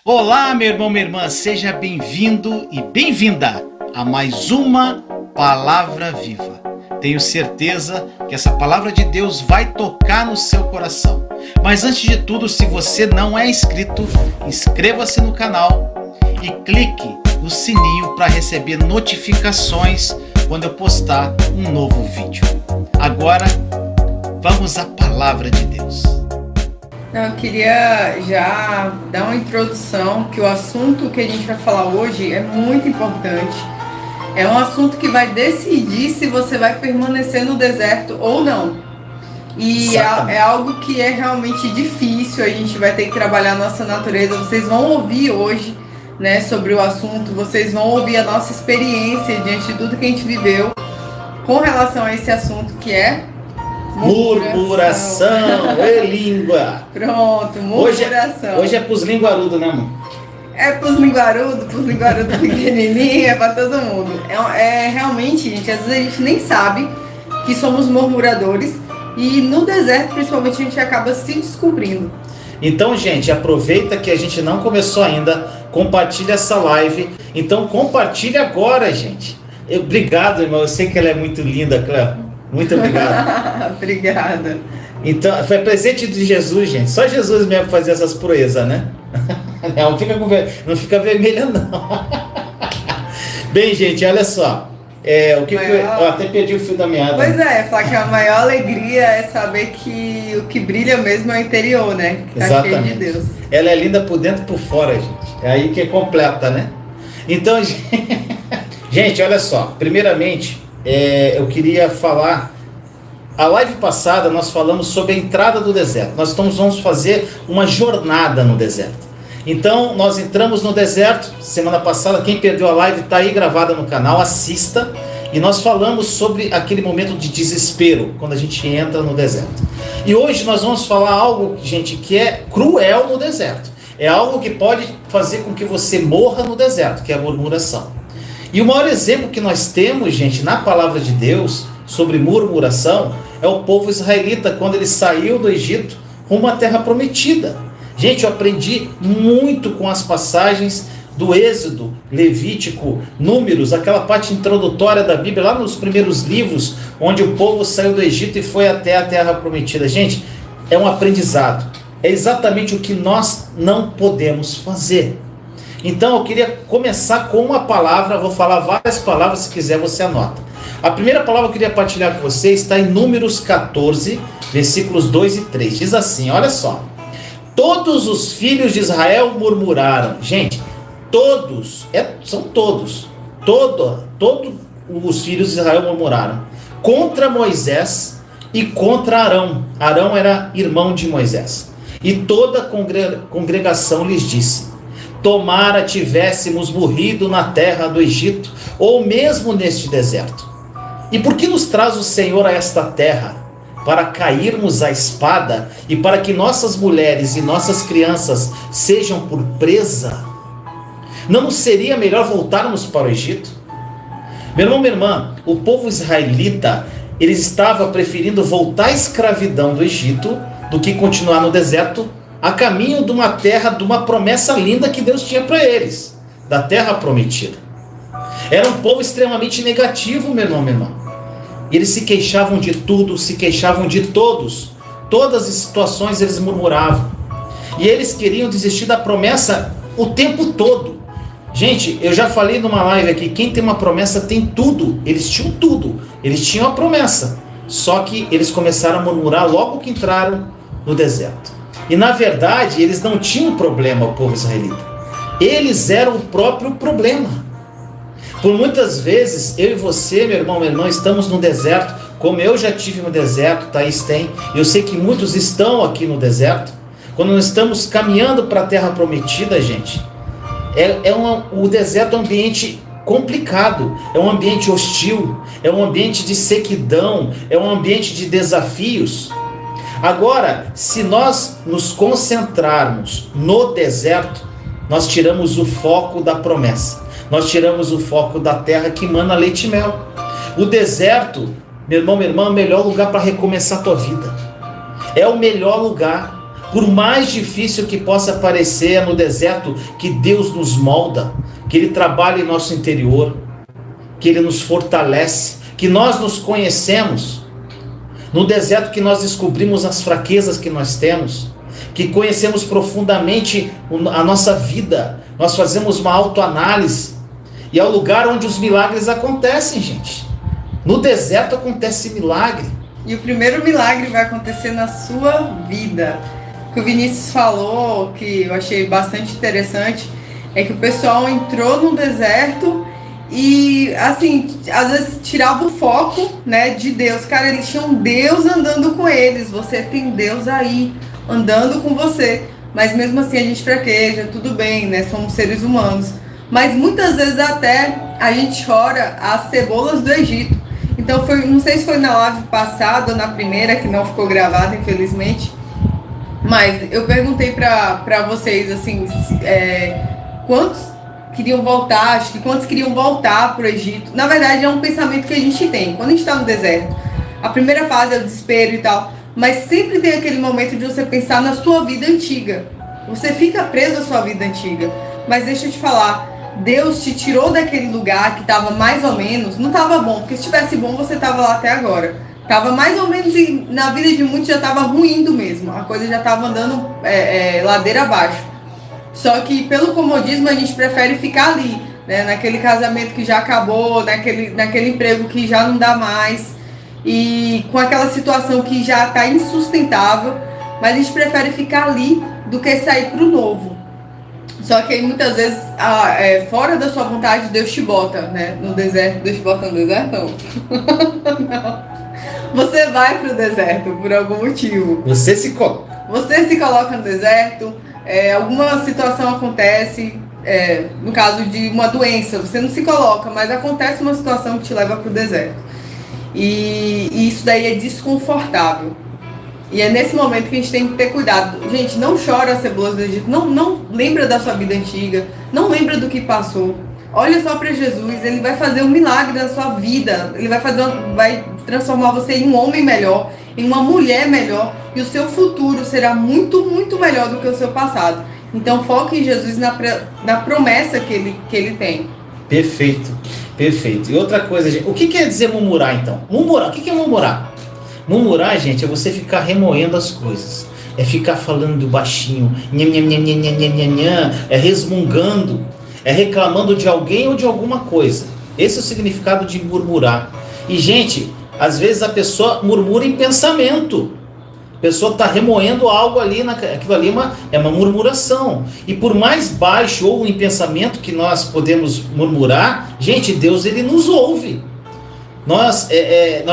Olá, meu irmão, minha irmã, seja bem-vindo e bem-vinda a mais uma Palavra Viva. Tenho certeza que essa Palavra de Deus vai tocar no seu coração. Mas antes de tudo, se você não é inscrito, inscreva-se no canal e clique no sininho para receber notificações quando eu postar um novo vídeo. Agora, vamos à Palavra de Deus. Eu queria já dar uma introdução que o assunto que a gente vai falar hoje é muito importante. É um assunto que vai decidir se você vai permanecer no deserto ou não. E é algo que é realmente difícil, a gente vai ter que trabalhar a nossa natureza. Vocês vão ouvir hoje, né, sobre o assunto, vocês vão ouvir a nossa experiência diante de tudo que a gente viveu com relação a esse assunto que é murmuração e língua. Pronto, murmuração. Hoje é pros linguarudos, né, amor? É pros linguarudos pequenininhos, é pra todo mundo. É realmente, gente, às vezes a gente nem sabe que somos murmuradores e no deserto, principalmente, a gente acaba se descobrindo. Então, gente, aproveita que a gente não começou ainda, compartilha essa live. Então, compartilha agora, gente. Obrigado, irmão, eu sei que ela é muito linda, Cléo. Muito obrigado. Obrigada. Então, foi presente de Jesus, gente. Só Jesus mesmo fazia essas proezas, né? Não fica vermelha, não. Bem, gente, olha só. Eu até perdi o fio da meada. Pois é, falar que a maior alegria é saber que o que brilha mesmo é o interior, né? Que tá exatamente. cheio de Deus. Ela é linda por dentro e por fora, gente. É aí que é completa, né? Então, gente, olha só. Primeiramente, eu queria falar. A live passada nós falamos sobre a entrada do deserto. Nós vamos fazer uma jornada no deserto. Então nós entramos no deserto semana passada. Quem perdeu a live está aí gravada no canal, assista. E nós falamos sobre aquele momento de desespero quando a gente entra no deserto. E hoje nós vamos falar algo, gente, que é cruel no deserto. É algo que pode fazer com que você morra no deserto, que é a murmuração. E o maior exemplo que nós temos, gente, na palavra de Deus sobre murmuração é o povo israelita quando ele saiu do Egito rumo à terra prometida. Gente, eu aprendi muito com as passagens do Êxodo, Levítico, Números, aquela parte introdutória da Bíblia, lá nos primeiros livros, onde o povo saiu do Egito e foi até a terra prometida. Gente, é um aprendizado. É exatamente o que nós não podemos fazer. Então eu queria começar com uma palavra, vou falar várias palavras, se quiser você anota. A primeira palavra que eu queria partilhar com você está em Números 14, versículos 2 e 3. Diz assim, olha só. Todos os filhos de Israel murmuraram. Gente, são todos. Todos os filhos de Israel murmuraram. Contra Moisés e contra Arão. Arão era irmão de Moisés. E toda a congregação lhes disse: tomara tivéssemos morrido na terra do Egito, ou mesmo neste deserto. E por que nos traz o Senhor a esta terra? Para cairmos à espada e para que nossas mulheres e nossas crianças sejam por presa? Não nos seria melhor voltarmos para o Egito? Meu irmão, minha irmã, o povo israelita, eles estavam preferindo voltar à escravidão do Egito do que continuar no deserto, a caminho de uma terra, de uma promessa linda que Deus tinha para eles, da terra prometida. Era um povo extremamente negativo, meu irmão, minha irmã. Eles se queixavam de tudo, se queixavam de todos. Todas as situações eles murmuravam. E eles queriam desistir da promessa o tempo todo. Gente, eu já falei numa live aqui, quem tem uma promessa tem tudo. Eles tinham tudo. Eles tinham a promessa. Só que eles começaram a murmurar logo que entraram no deserto. E na verdade, eles não tinham problema, o povo israelita. Eles eram o próprio problema. Por muitas vezes, eu e você, meu irmão, minha irmã, estamos no deserto, como eu já tive no deserto, Thaís tem, eu sei que muitos estão aqui no deserto. Quando nós estamos caminhando para a terra prometida, gente, o deserto é um ambiente complicado, é um ambiente hostil, é um ambiente de sequidão, é um ambiente de desafios. Agora, se nós nos concentrarmos no deserto, nós tiramos o foco da promessa. Nós tiramos o foco da terra que mana leite e mel. O deserto, meu irmão, minha irmã, é o melhor lugar para recomeçar a tua vida. É o melhor lugar. Por mais difícil que possa parecer, é no deserto que Deus nos molda, que Ele trabalha em nosso interior, que Ele nos fortalece, que nós nos conhecemos. No deserto que nós descobrimos as fraquezas que nós temos, que conhecemos profundamente a nossa vida, nós fazemos uma autoanálise, e é o lugar onde os milagres acontecem, gente. No deserto acontece milagre. E o primeiro milagre vai acontecer na sua vida. O que o Vinícius falou, que eu achei bastante interessante, é que o pessoal entrou no deserto e, assim, às vezes tirava o foco, né, de Deus. Cara, eles tinham Deus andando com eles. Você tem Deus aí, andando com você. Mas mesmo assim a gente fraqueja, tudo bem, né? Somos seres humanos. Mas muitas vezes até a gente chora as cebolas do Egito. Então, não sei se foi na live passada ou na primeira, que não ficou gravada, infelizmente. Mas eu perguntei pra vocês, assim, quantos queriam voltar, acho que quantos queriam voltar pro Egito. Na verdade, é um pensamento que a gente tem. Quando a gente tá no deserto, a primeira fase é o desespero e tal, mas sempre tem aquele momento de você pensar na sua vida antiga. Você fica preso à sua vida antiga. Mas deixa eu te falar, Deus te tirou daquele lugar que estava mais ou menos, não estava bom, porque se estivesse bom você estava lá até agora. Estava mais ou menos, e na vida de muitos já estava ruindo mesmo, a coisa já estava andando ladeira abaixo. Só que pelo comodismo a gente prefere ficar ali, né, naquele casamento que já acabou, naquele emprego que já não dá mais, e com aquela situação que já está insustentável, mas a gente prefere ficar ali do que sair para o novo. Só que aí muitas vezes, fora da sua vontade, Deus te bota, né, no deserto. Deus te bota no deserto? Não. Você vai pro deserto por algum motivo. Você se coloca. Você se coloca no deserto, alguma situação acontece, no caso de uma doença, você não se coloca, mas acontece uma situação que te leva pro deserto. E isso daí é desconfortável. E é nesse momento que a gente tem que ter cuidado. Gente, não chora as cebolas do Egito, não lembra da sua vida antiga, não lembra do que passou. Olha só para Jesus, Ele vai fazer um milagre na sua vida, Ele vai transformar você em um homem melhor, em uma mulher melhor, e o seu futuro será muito, muito melhor do que o seu passado. Então foque em Jesus, na promessa que ele tem. Perfeito, perfeito. E outra coisa, gente, o que quer dizer murmurar então? Murmurar, o que é murmurar? Murmurar, gente, é você ficar remoendo as coisas, é ficar falando baixinho, é resmungando, é reclamando de alguém ou de alguma coisa. Esse é o significado de murmurar. E, gente, às vezes a pessoa murmura em pensamento. A pessoa está remoendo algo ali, aquilo ali é uma murmuração. E por mais baixo ou em pensamento que nós podemos murmurar, gente, Deus, Ele nos ouve. Nós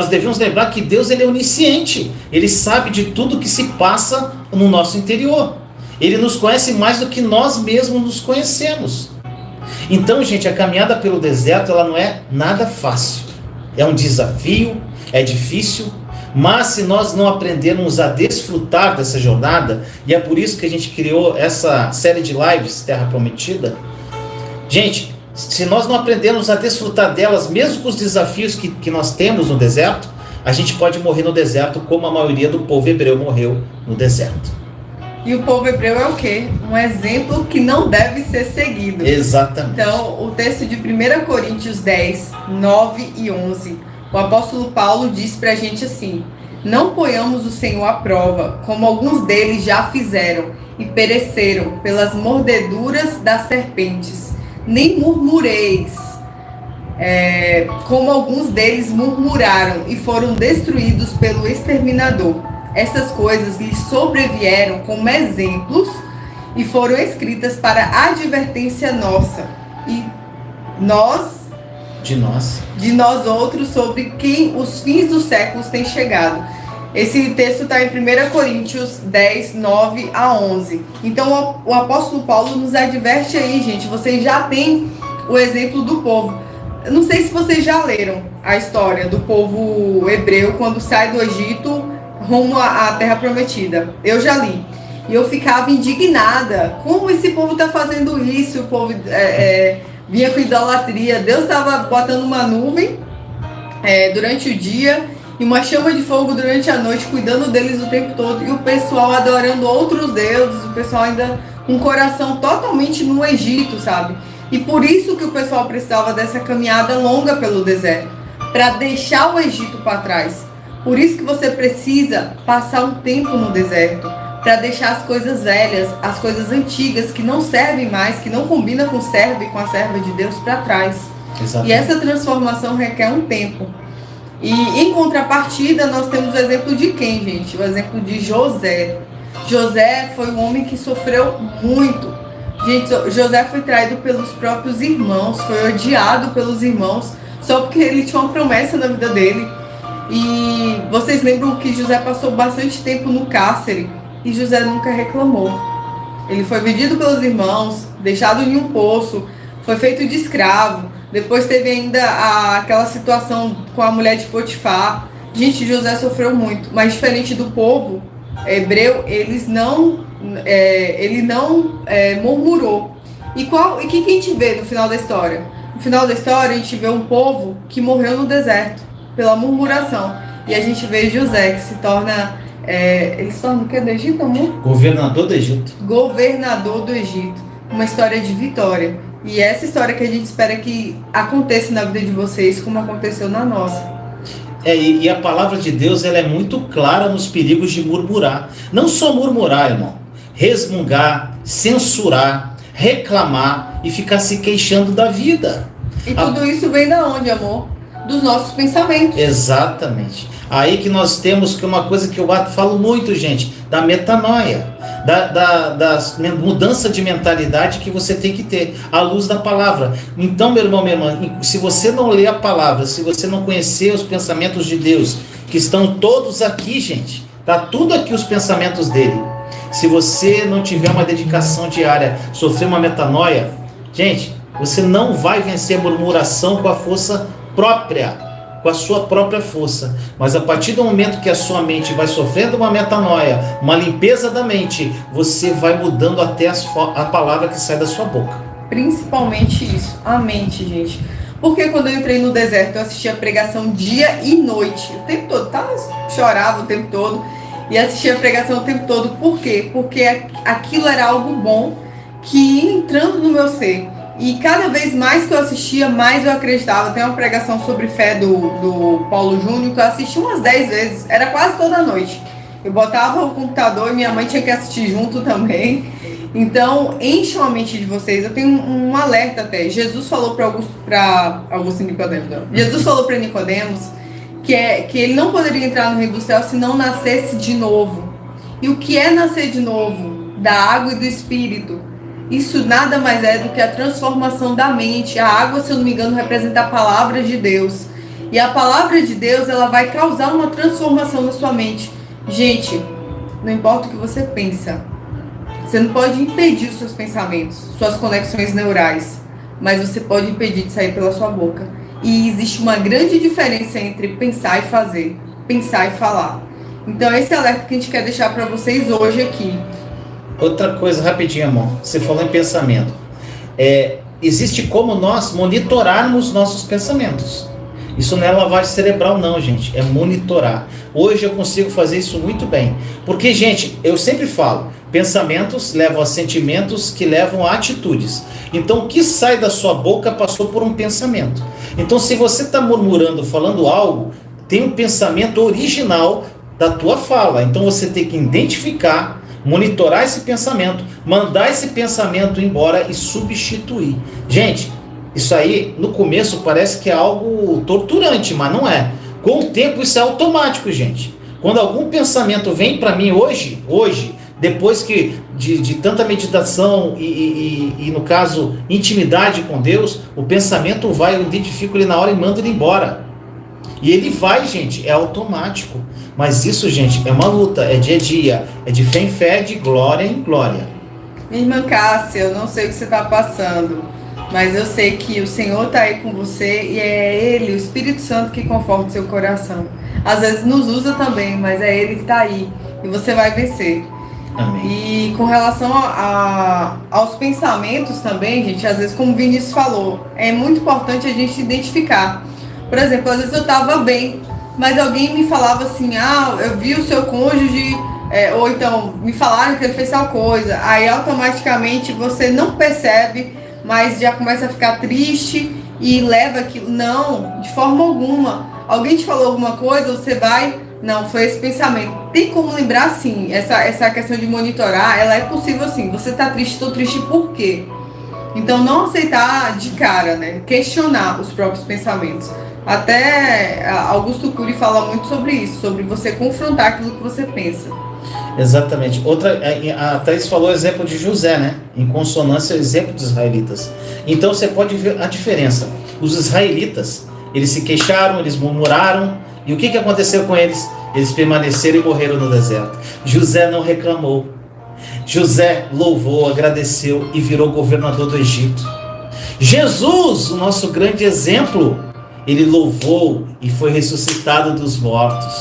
devemos lembrar que Deus, Ele é onisciente. Ele sabe de tudo que se passa no nosso interior. Ele nos conhece mais do que nós mesmos nos conhecemos. Então, gente, a caminhada pelo deserto, ela não é nada fácil. É um desafio, é difícil, mas se nós não aprendermos a desfrutar dessa jornada, e é por isso que a gente criou essa série de lives, Terra Prometida, gente, se nós não aprendermos a desfrutar delas, mesmo com os desafios que nós temos no deserto, a gente pode morrer no deserto como a maioria do povo hebreu morreu no deserto. E o povo hebreu é o quê? Um exemplo que não deve ser seguido. Exatamente. Então, o texto de 1 Coríntios 10, 9 e 11, o apóstolo Paulo diz pra gente assim: não ponhamos o Senhor à prova, como alguns deles já fizeram, e pereceram pelas mordeduras das serpentes. Nem murmureis, como alguns deles murmuraram, e foram destruídos pelo exterminador. Essas coisas lhes sobrevieram como exemplos e foram escritas para advertência nossa e de nós outros, sobre quem os fins dos séculos têm chegado. Esse texto está em 1 Coríntios 10, 9 a 11. Então o apóstolo Paulo nos adverte aí, gente. Vocês já têm o exemplo do povo. Eu não sei se vocês já leram a história do povo hebreu quando sai do Egito rumo à Terra Prometida. Eu já li. E eu ficava indignada. Como esse povo está fazendo isso? O povo vinha com idolatria. Deus estava botando uma nuvem durante o dia e uma chama de fogo durante a noite, cuidando deles o tempo todo, e o pessoal adorando outros deuses, o pessoal ainda com o coração totalmente no Egito, sabe? E por isso que o pessoal precisava dessa caminhada longa pelo deserto, para deixar o Egito para trás. Por isso que você precisa passar um tempo no deserto, para deixar as coisas velhas, as coisas antigas que não servem mais, que não combinam com o servo e com a serva de Deus para trás. Exatamente. E essa transformação requer um tempo. E em contrapartida, nós temos o exemplo de quem, gente? O exemplo de José. José foi um homem que sofreu muito. Gente, José foi traído pelos próprios irmãos, foi odiado pelos irmãos, só porque ele tinha uma promessa na vida dele. E vocês lembram que José passou bastante tempo no cárcere e José nunca reclamou. Ele foi vendido pelos irmãos, deixado em um poço, foi feito de escravo. Depois teve ainda aquela situação com a mulher de Potifar. Gente, José sofreu muito, mas diferente do povo hebreu, ele não murmurou. E o que a gente vê no final da história? No final da história, a gente vê um povo que morreu no deserto pela murmuração. E a gente vê José, que se torna... ele se torna o que do Egito, amor? Governador do Egito. Governador do Egito. Uma história de vitória. E essa história que a gente espera que aconteça na vida de vocês, como aconteceu na nossa. E a palavra de Deus, ela é muito clara nos perigos de murmurar. Não só murmurar, irmão. Resmungar, censurar, reclamar e ficar se queixando da vida. E tudo isso vem da onde, amor? Dos nossos pensamentos. Exatamente. Aí que nós temos que uma coisa que eu falo muito, gente, da metanoia, da mudança de mentalidade que você tem que ter, à luz da palavra. Então, meu irmão, minha irmã, se você não ler a palavra, se você não conhecer os pensamentos de Deus, que estão todos aqui, gente, tá tudo aqui os pensamentos dele. Se você não tiver uma dedicação diária, sofrer uma metanoia, gente, você não vai vencer a murmuração com a força própria, com a sua própria força. Mas a partir do momento que a sua mente vai sofrendo uma metanoia, uma limpeza da mente, você vai mudando até a palavra que sai da sua boca. Principalmente isso, a mente, gente. Porque quando eu entrei no deserto, eu assistia a pregação dia e noite, o tempo todo, chorava o tempo todo e assistia a pregação o tempo todo. Por quê? Porque aquilo era algo bom que ia entrando no meu ser. E cada vez mais que eu assistia, mais eu acreditava. Tem uma pregação sobre fé do Paulo Júnior que eu assisti umas 10 vezes. Era quase toda noite. Eu botava o computador e minha mãe tinha que assistir junto também. Então, encham a mente de vocês. Eu tenho um alerta até. Jesus falou para Augusto Nicodemos. Jesus falou para Nicodemos que ele não poderia entrar no reino do céu se não nascesse de novo. E o que é nascer de novo? Da água e do Espírito. Isso nada mais é do que a transformação da mente. A água, se eu não me engano, representa a palavra de Deus. E a palavra de Deus, ela vai causar uma transformação na sua mente. Gente, não importa o que você pensa. Você não pode impedir os seus pensamentos, suas conexões neurais. Mas você pode impedir de sair pela sua boca. E existe uma grande diferença entre pensar e fazer. Pensar e falar. Então esse é o alerta que a gente quer deixar para vocês hoje aqui. Outra coisa, rapidinho, amor. Você falou em pensamento. Existe como nós monitorarmos nossos pensamentos. Isso não é lavagem cerebral, não, gente. É monitorar. Hoje eu consigo fazer isso muito bem. Porque, gente, eu sempre falo, pensamentos levam a sentimentos que levam a atitudes. Então, o que sai da sua boca passou por um pensamento. Então, se você está murmurando, falando algo, tem um pensamento original da tua fala. Então, você tem que identificar, monitorar esse pensamento, mandar esse pensamento embora e substituir. Gente, isso aí no começo parece que é algo torturante, mas não é. Com o tempo isso é automático, gente. Quando algum pensamento vem para mim hoje, depois que de tanta meditação e no caso intimidade com Deus, o pensamento vai, eu identifico ele na hora e mando ele embora. E ele vai, gente, é automático. Mas isso, gente, é uma luta, é dia a dia, é de fé em fé, de glória em glória. Minha irmã Cássia, eu não sei o que você está passando, mas eu sei que o Senhor está aí com você e é Ele, o Espírito Santo, que conforta o seu coração. Às vezes nos usa também, mas é Ele que está aí e você vai vencer. Amém. E com relação aos pensamentos também, gente, às vezes, como o Vinícius falou, é muito importante a gente identificar. Por exemplo, às vezes eu estava bem, mas alguém me falava assim, eu vi o seu cônjuge, ou então me falaram que ele fez tal coisa, aí automaticamente você não percebe, mas já começa a ficar triste e leva aquilo. Não, de forma alguma. Alguém te falou alguma coisa, você vai... Não, foi esse pensamento. Tem como lembrar, sim, essa questão de monitorar, ela é possível, sim. Você tá triste, estou triste por quê? Então, não aceitar de cara, né? Questionar os próprios pensamentos. Até Augusto Cury fala muito sobre isso, sobre você confrontar aquilo que você pensa. Exatamente. A Thaís falou o exemplo de José, né? Em consonância, o exemplo dos israelitas. Então, você pode ver a diferença. Os israelitas, eles se queixaram, eles murmuraram, e o que aconteceu com eles? Eles permaneceram e morreram no deserto. José não reclamou. José louvou, agradeceu e virou governador do Egito. Jesus, o nosso grande exemplo, ele louvou e foi ressuscitado dos mortos.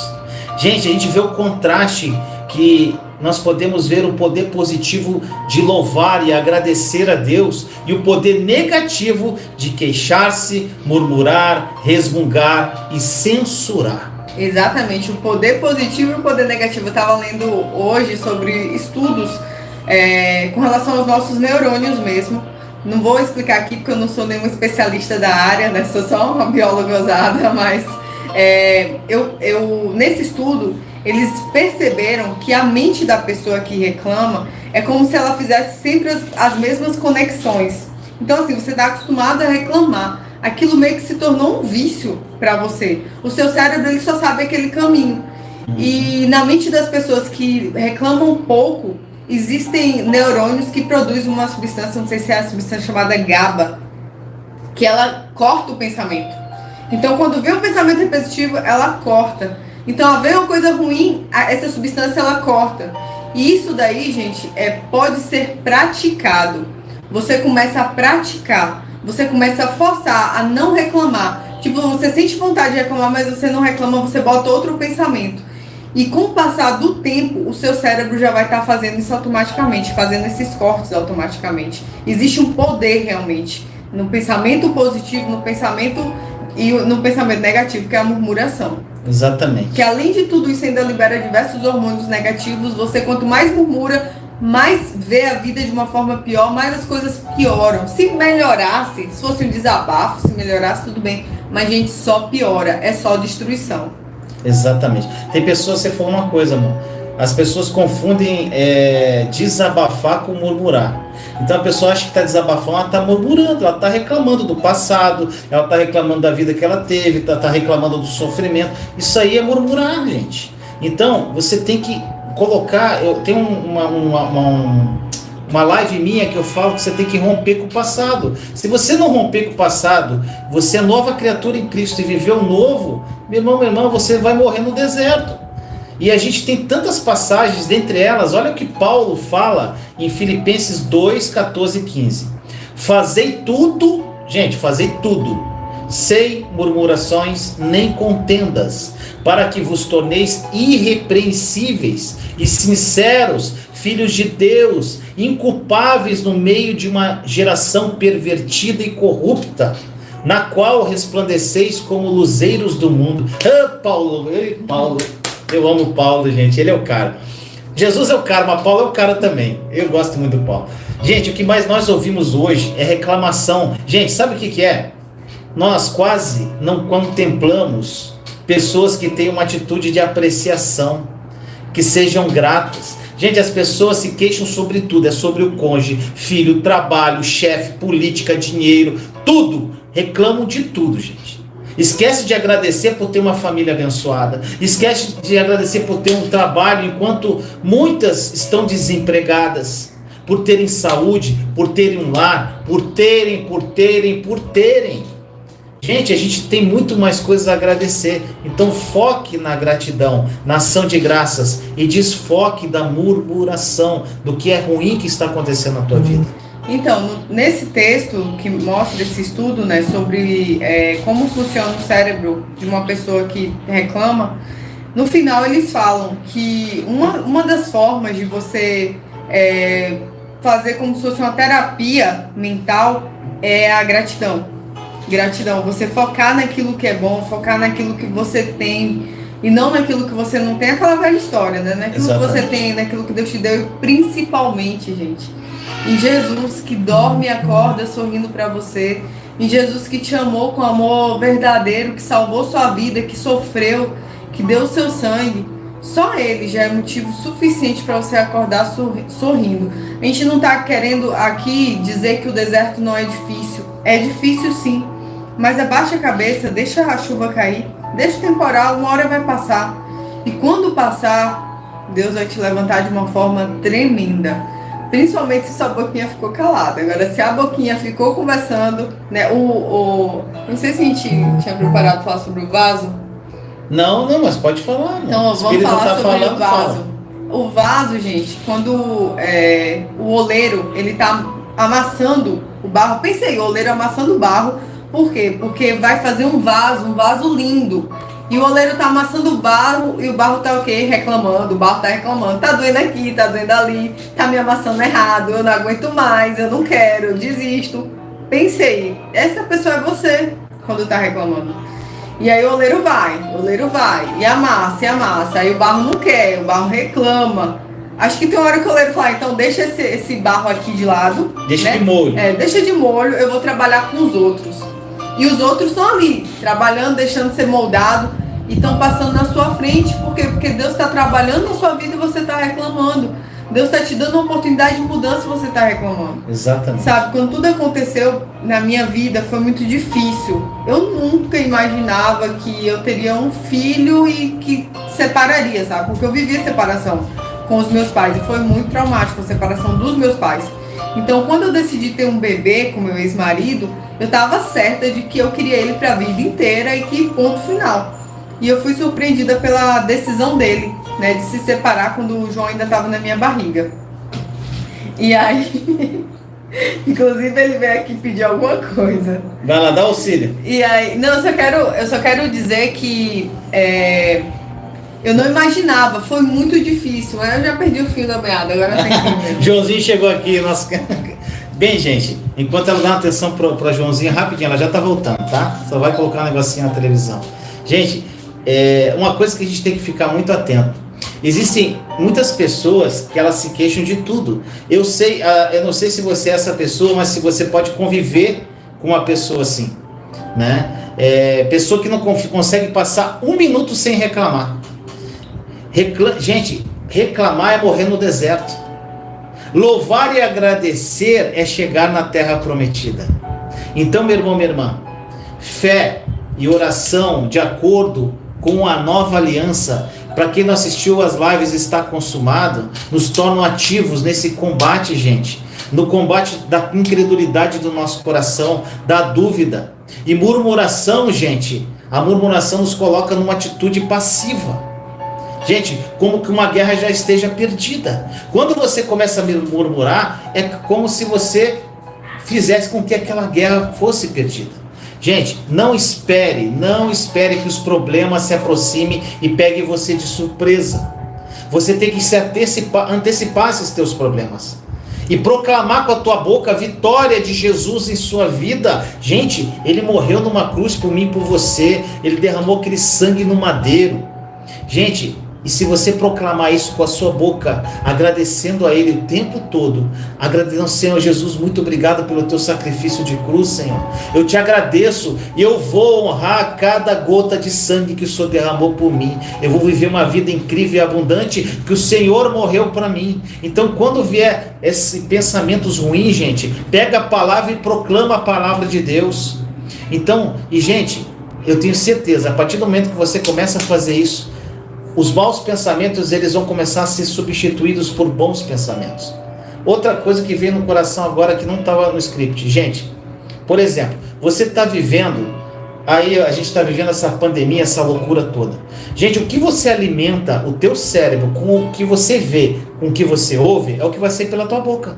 Gente, a gente vê o contraste que nós podemos ver, o poder positivo de louvar e agradecer a Deus e o poder negativo de queixar-se, murmurar, resmungar e censurar. Exatamente, o poder positivo e o poder negativo. Eu estava lendo hoje sobre estudos com relação aos nossos neurônios mesmo. Não vou explicar aqui porque eu não sou nenhum especialista da área, né? Sou só uma bióloga ousada, mas nesse estudo eles perceberam que a mente da pessoa que reclama é como se ela fizesse sempre as mesmas conexões. Então, assim, você está acostumado a reclamar. Aquilo meio que se tornou um vício para você. O seu cérebro, ele só sabe aquele caminho. E na mente das pessoas que reclamam pouco, existem neurônios que produzem uma substância, não sei se é a substância chamada GABA, que ela corta o pensamento. Então, quando vem um pensamento repetitivo, ela corta. Então, vem uma coisa ruim, essa substância ela corta. E isso daí, gente, pode ser praticado. Você começa a praticar, você começa a forçar a não reclamar. Tipo, você sente vontade de reclamar, mas você não reclama, você bota outro pensamento. E com o passar do tempo, o seu cérebro já vai estar fazendo isso automaticamente, fazendo esses cortes automaticamente. Existe um poder realmente no pensamento positivo, no pensamento e no pensamento negativo, que é a murmuração. Exatamente. Que além de tudo isso ainda libera diversos hormônios negativos. Você quanto mais murmura, mais vê a vida de uma forma pior, mais as coisas pioram. Se melhorasse, se fosse um desabafo, se melhorasse tudo bem, mas gente, só piora, é só destruição. Exatamente. Tem pessoas, você falou uma coisa, amor. As pessoas confundem desabafar com murmurar. Então a pessoa acha que está desabafando, ela está murmurando, ela está reclamando do passado, ela está reclamando da vida que ela teve, está reclamando do sofrimento. Isso aí é murmurar, gente. Então você tem que colocar. Eu tenho uma live minha que eu falo que você tem que romper com o passado. Se você não romper com o passado, você é nova criatura em Cristo e viver o novo, meu irmão, minha irmã, você vai morrer no deserto. E a gente tem tantas passagens, dentre elas, olha o que Paulo fala em Filipenses 2, 14 e 15. Fazei tudo, gente, fazei tudo, sem murmurações nem contendas, para que vos torneis irrepreensíveis e sinceros, filhos de Deus, inculpáveis no meio de uma geração pervertida e corrupta, na qual resplandeceis como luzeiros do mundo. Paulo, eu amo Paulo, gente, ele é o cara. Jesus é o cara, mas Paulo é o cara também. Eu gosto muito do Paulo. Gente, o que mais nós ouvimos hoje é reclamação. Gente, sabe o que é? Nós quase não contemplamos pessoas que têm uma atitude de apreciação, que sejam gratas. Gente, as pessoas se queixam sobre tudo, é sobre o cônjuge, filho, trabalho, chefe, política, dinheiro, tudo. Reclamam de tudo, gente. Esquece de agradecer por ter uma família abençoada. Esquece de agradecer por ter um trabalho, enquanto muitas estão desempregadas, por terem saúde, por terem um lar, por terem. Gente, a gente tem muito mais coisas a agradecer. Então foque na gratidão, na ação de graças, e desfoque da murmuração, do que é ruim que está acontecendo na tua vida. Então, nesse texto que mostra esse estudo, né, sobre como funciona o cérebro de uma pessoa que reclama, no final eles falam que uma das formas de você fazer como se fosse uma terapia mental é a gratidão. Gratidão, você focar naquilo que é bom, focar naquilo que você tem e não naquilo que você não tem, aquela velha história, né? Naquilo que você tem, naquilo que Deus te deu e principalmente, gente, em Jesus que dorme e acorda sorrindo para você, em Jesus que te amou com amor verdadeiro, que salvou sua vida, que sofreu, que deu o seu sangue. Só Ele já é motivo suficiente para você acordar sorrindo. A gente não está querendo aqui dizer que o deserto não é difícil. É difícil sim, mas abaixa a cabeça, deixa a chuva cair, deixa o temporal, uma hora vai passar. E quando passar, Deus vai te levantar de uma forma tremenda. Principalmente se sua boquinha ficou calada. Agora, se a boquinha ficou conversando, né? Não sei se a gente tinha preparado para falar sobre o vaso. Não, mas pode falar. Mano. Então, vamos falar sobre o vaso. O vaso, gente, quando o oleiro, ele tá amassando o barro. Pensei, o oleiro amassando o barro. Por quê? Porque vai fazer um vaso lindo. E o oleiro tá amassando o barro e o barro tá o quê? Reclamando. O barro tá reclamando. Tá doendo aqui, tá doendo ali. Tá me amassando errado. Eu não aguento mais. Eu não quero. Eu desisto. Pensei, essa pessoa é você quando tá reclamando. E aí o oleiro vai. E amassa. Aí o barro não quer. O barro reclama. Acho que tem uma hora que o oleiro fala, então deixa esse barro aqui de lado. Deixa, né? De molho. Deixa de molho. Eu vou trabalhar com os outros. E os outros estão ali, trabalhando, deixando de ser moldado e estão passando na sua frente. Por quê? Porque Deus está trabalhando na sua vida e você está reclamando. Deus está te dando uma oportunidade de mudança e você está reclamando. Exatamente. Sabe, quando tudo aconteceu na minha vida foi muito difícil. Eu nunca imaginava que eu teria um filho e que separaria, sabe? Porque eu vivi a separação com os meus pais e foi muito traumático a separação dos meus pais. Então, quando eu decidi ter um bebê com meu ex-marido, eu estava certa de que eu queria ele para a vida inteira e que ponto final. E eu fui surpreendida pela decisão dele, né, de se separar quando o João ainda estava na minha barriga. E aí, inclusive ele veio aqui pedir alguma coisa. Vai lá, dá auxílio. E aí, não, eu só quero dizer que eu não imaginava, foi muito difícil. Eu já perdi o fio da meada, agora tem que... Joãozinho chegou aqui, nosso... Bem, gente, enquanto ela dá uma atenção pra Joãozinho, rapidinho, ela já tá voltando, tá? Só vai colocar um negocinho na televisão. Gente, uma coisa que a gente tem que ficar muito atento. Existem muitas pessoas que elas se queixam de tudo. Eu não sei se você é essa pessoa, mas se você pode conviver com uma pessoa assim, né? Pessoa que não consegue passar um minuto sem reclamar. Gente, reclamar é morrer no deserto. Louvar e agradecer é chegar na terra prometida. Então, meu irmão, minha irmã, fé e oração de acordo com a nova aliança, para quem não assistiu às lives, está consumado, nos tornam ativos nesse combate, gente. No combate da incredulidade do nosso coração, da dúvida. E murmuração, gente, a murmuração nos coloca numa atitude passiva. Gente, como que uma guerra já esteja perdida. Quando você começa a murmurar, é como se você fizesse com que aquela guerra fosse perdida. Gente, não espere que os problemas se aproximem e peguem você de surpresa. Você tem que se antecipar a esses teus problemas. E proclamar com a tua boca a vitória de Jesus em sua vida. Gente, Ele morreu numa cruz por mim e por você. Ele derramou aquele sangue no madeiro. Gente, e se você proclamar isso com a sua boca, agradecendo a Ele o tempo todo, agradecendo, Senhor Jesus, muito obrigado pelo teu sacrifício de cruz, Senhor. Eu te agradeço e eu vou honrar cada gota de sangue que o Senhor derramou por mim. Eu vou viver uma vida incrível e abundante que o Senhor morreu para mim. Então, quando vier esses pensamentos ruins, gente, pega a palavra e proclama a palavra de Deus. Então, e gente, eu tenho certeza, a partir do momento que você começa a fazer isso, os maus pensamentos, eles vão começar a ser substituídos por bons pensamentos. Outra coisa que veio no coração agora que não estava no script. Gente, por exemplo, você está vivendo, aí a gente está vivendo essa pandemia, essa loucura toda. Gente, o que você alimenta o teu cérebro com o que você vê, com o que você ouve, é o que vai sair pela tua boca.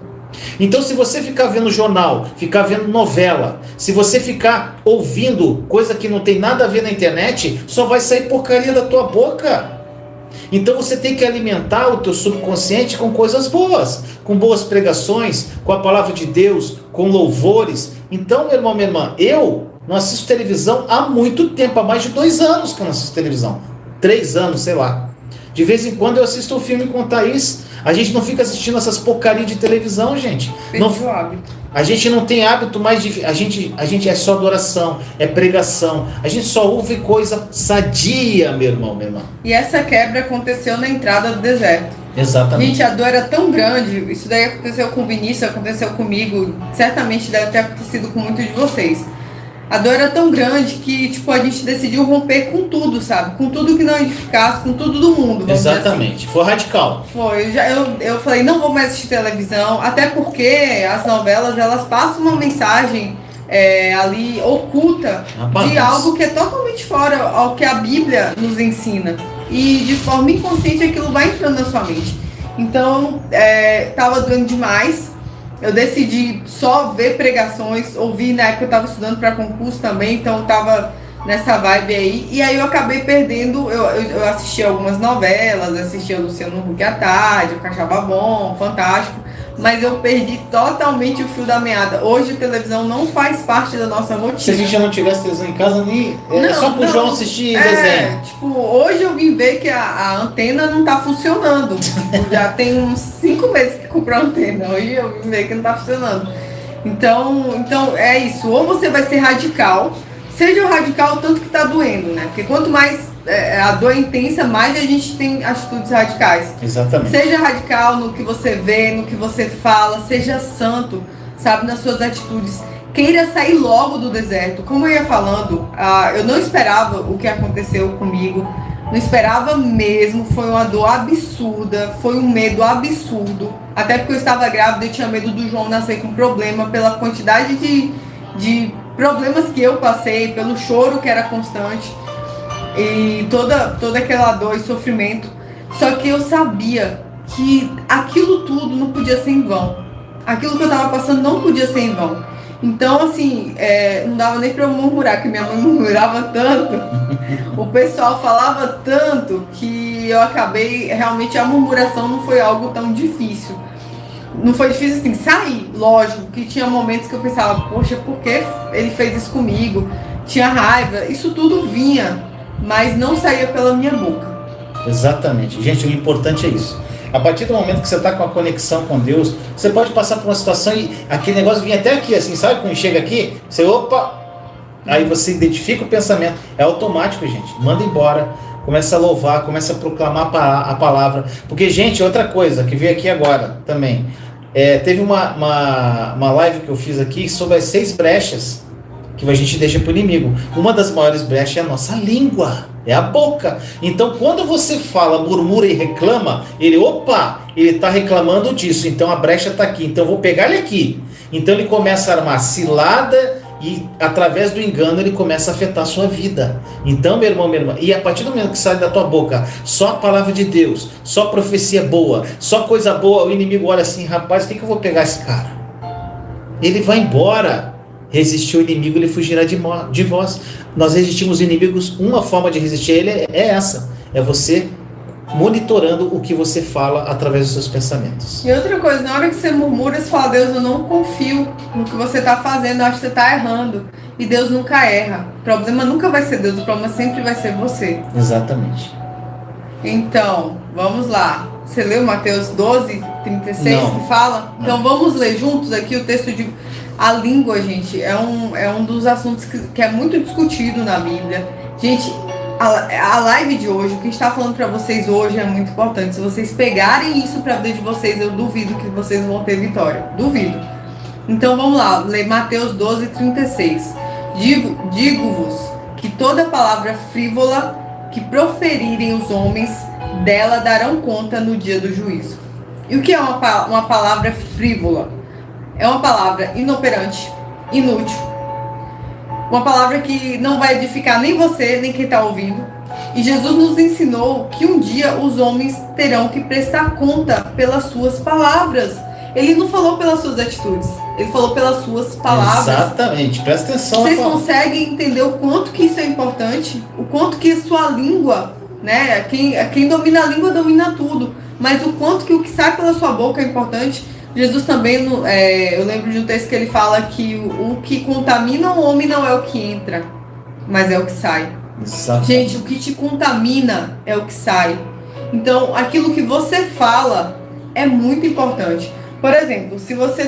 Então, se você ficar vendo jornal, ficar vendo novela, se você ficar ouvindo coisa que não tem nada a ver na internet, só vai sair porcaria da tua boca. Então você tem que alimentar o teu subconsciente com coisas boas, com boas pregações, com a palavra de Deus, com louvores. Então, meu irmão, minha irmã, eu Não assisto televisão há muito tempo, há mais de 2 anos que eu não assisto televisão. 3 anos, sei lá. De vez em quando eu assisto um filme com o Thaís. A gente não fica assistindo essas porcarias de televisão, gente. Não, o hábito. a gente não tem hábito mais de... A gente é só adoração, é pregação. A gente só ouve coisa sadia, meu irmão, minha irmã. E essa quebra aconteceu na entrada do deserto. Exatamente. Gente, a dor era tão grande. Isso daí aconteceu com o Vinícius, aconteceu comigo. Certamente deve ter acontecido com muitos de vocês. A dor era tão grande que, tipo, a gente decidiu romper com tudo, sabe? Com tudo que não edificasse, com tudo do mundo. Exatamente. Foi radical. Foi. Eu falei, não vou mais assistir televisão, até porque as novelas, elas passam uma mensagem ali oculta de algo que é totalmente fora ao que a Bíblia nos ensina. E de forma inconsciente aquilo vai entrando na sua mente. Então, tava doendo demais. Eu decidi só ver pregações, ouvir, na época eu estava estudando para concurso também, então eu estava nessa vibe aí. E aí eu acabei perdendo, eu assisti algumas novelas, assisti o Luciano Huck à tarde, o Cachaba Bom, Fantástico, mas eu perdi totalmente o fio da meada. Hoje a televisão não faz parte da nossa rotina. Se a gente já não tivesse televisão em casa, nem só pro João assistir desenho. Tipo, hoje eu vim ver que a antena não tá funcionando. Já tem uns 5 meses que comprou a antena. Hoje eu vim ver que não tá funcionando. Então é isso. Ou você vai ser radical, seja o radical tanto que tá doendo, né? Porque quanto mais a dor é intensa, mais a gente tem atitudes radicais. Exatamente. Seja radical no que você vê, no que você fala, seja santo, sabe, nas suas atitudes. Queira sair logo do deserto. Como eu ia falando, eu não esperava o que aconteceu comigo. Não esperava mesmo. Foi uma dor absurda. Foi um medo absurdo. Até porque eu estava grávida e tinha medo do João nascer com problema. Pela quantidade de problemas que eu passei. Pelo choro que era constante. E toda aquela dor e sofrimento. Só que eu sabia que aquilo tudo não podia ser em vão. Aquilo que eu estava passando não podia ser em vão. Então, assim, não dava nem pra eu murmurar, que minha mãe murmurava tanto, o pessoal falava tanto, que eu acabei, realmente a murmuração não foi algo tão difícil. Não foi difícil assim, sair, lógico, que tinha momentos que eu pensava, poxa, por que ele fez isso comigo? Tinha raiva, isso tudo vinha, mas não saía pela minha boca. Exatamente. Gente, o importante é isso. A partir do momento que você está com a conexão com Deus, você pode passar por uma situação e aquele negócio vinha até aqui, assim, sabe? Quando chega aqui, você, opa! Aí você identifica o pensamento. É automático, gente. Manda embora. Começa a louvar, começa a proclamar a palavra. Porque, gente, outra coisa que veio aqui agora também. Teve uma live que eu fiz aqui sobre as 6 brechas que a gente deixa para o inimigo. Uma das maiores brechas é a nossa língua, é a boca. Então, quando você fala, murmura e reclama, ele está reclamando disso, então a brecha está aqui, então eu vou pegar ele aqui. Então ele começa a armar cilada e através do engano ele começa a afetar a sua vida. Então, meu irmão, minha irmã, e a partir do momento que sai da tua boca só a palavra de Deus, só profecia boa, só coisa boa, o inimigo olha assim, rapaz, o que eu vou pegar esse cara? Ele vai embora. Resistir o inimigo, ele fugirá de vós. Nós resistimos os inimigos, uma forma de resistir a ele é essa. É você monitorando o que você fala através dos seus pensamentos. E outra coisa, na hora que você murmura, você fala, Deus, eu não confio no que você está fazendo, eu acho que você está errando. E Deus nunca erra. O problema nunca vai ser Deus, o problema sempre vai ser você. Exatamente. Então, vamos lá. Você leu Mateus 12, 36 Não. que fala? Não. Então vamos ler juntos aqui o texto de... A língua, gente, é um dos assuntos que é muito discutido na Bíblia. Gente, a live de hoje, o que a gente está falando para vocês hoje é muito importante. Se vocês pegarem isso para a vida de vocês, eu duvido que vocês vão ter vitória. Duvido. Então vamos lá, ler Mateus 12, 36. Digo-vos que toda palavra frívola que proferirem os homens, dela darão conta no dia do juízo. E o que é uma palavra frívola? É uma palavra inoperante, inútil. Uma palavra que não vai edificar nem você, nem quem está ouvindo. E Jesus nos ensinou que um dia os homens terão que prestar conta pelas suas palavras. Ele não falou pelas suas atitudes, ele falou pelas suas palavras. Exatamente, presta atenção. Vocês conseguem entender o quanto que isso é importante? O quanto que a sua língua, né? Quem domina a língua domina tudo. Mas o quanto que o que sai pela sua boca é importante. Jesus também, eu lembro de um texto que ele fala que o que contamina o homem não é o que entra, mas é o que sai. Exato. Gente, o que te contamina é o que sai. Então, aquilo que você fala é muito importante. Por exemplo, se você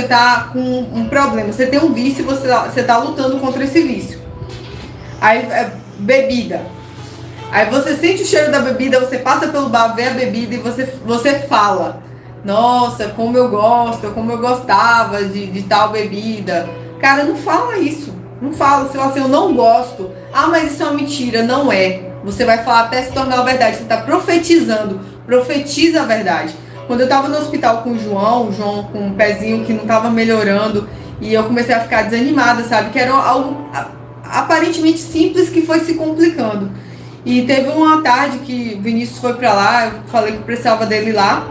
tá com um problema, você tem um vício e você tá lutando contra esse vício. Aí, bebida. Aí você sente o cheiro da bebida, você passa pelo bar, vê a bebida e você fala: nossa, como eu gosto, como eu gostava de tal bebida. Cara, não fala isso. Não fala. Você fala assim: eu não gosto. Ah, mas isso é uma mentira. Não é. Você vai falar até se tornar a verdade. Você está profetizando. Profetiza a verdade. Quando eu estava no hospital com o João com um pezinho que não estava melhorando, e eu comecei a ficar desanimada, sabe? Que era algo aparentemente simples que foi se complicando. E teve uma tarde que o Vinícius foi para lá, eu falei que precisava dele lá.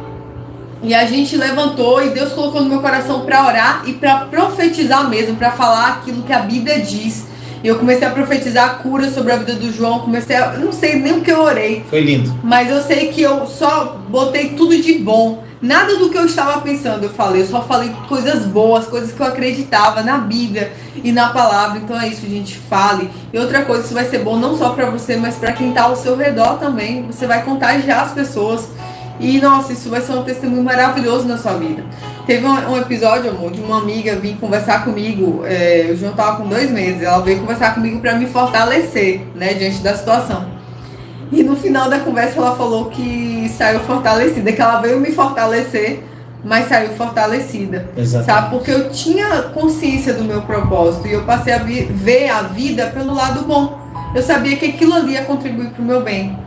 E a gente levantou e Deus colocou no meu coração para orar e para profetizar mesmo, para falar aquilo que a Bíblia diz. E eu comecei a profetizar a cura sobre a vida do João, eu não sei nem o que eu orei. Foi lindo. Mas eu sei que eu só botei tudo de bom. Nada do que eu estava pensando eu falei. Eu só falei coisas boas, coisas que eu acreditava na Bíblia e na palavra. Então é isso, gente, fale. E outra coisa, isso vai ser bom não só para você, mas para quem está ao seu redor também. Você vai contagiar as pessoas. E, nossa, isso vai ser um testemunho maravilhoso na sua vida. Teve um episódio, amor, de uma amiga vir conversar comigo. O João tava com 2 meses. Ela veio conversar comigo para me fortalecer, né, diante da situação. E no final da conversa ela falou que saiu fortalecida, que ela veio me fortalecer, mas saiu fortalecida. Exatamente. Sabe? Porque eu tinha consciência do meu propósito e eu passei a ver a vida pelo lado bom. Eu sabia que aquilo ali ia contribuir para o meu bem.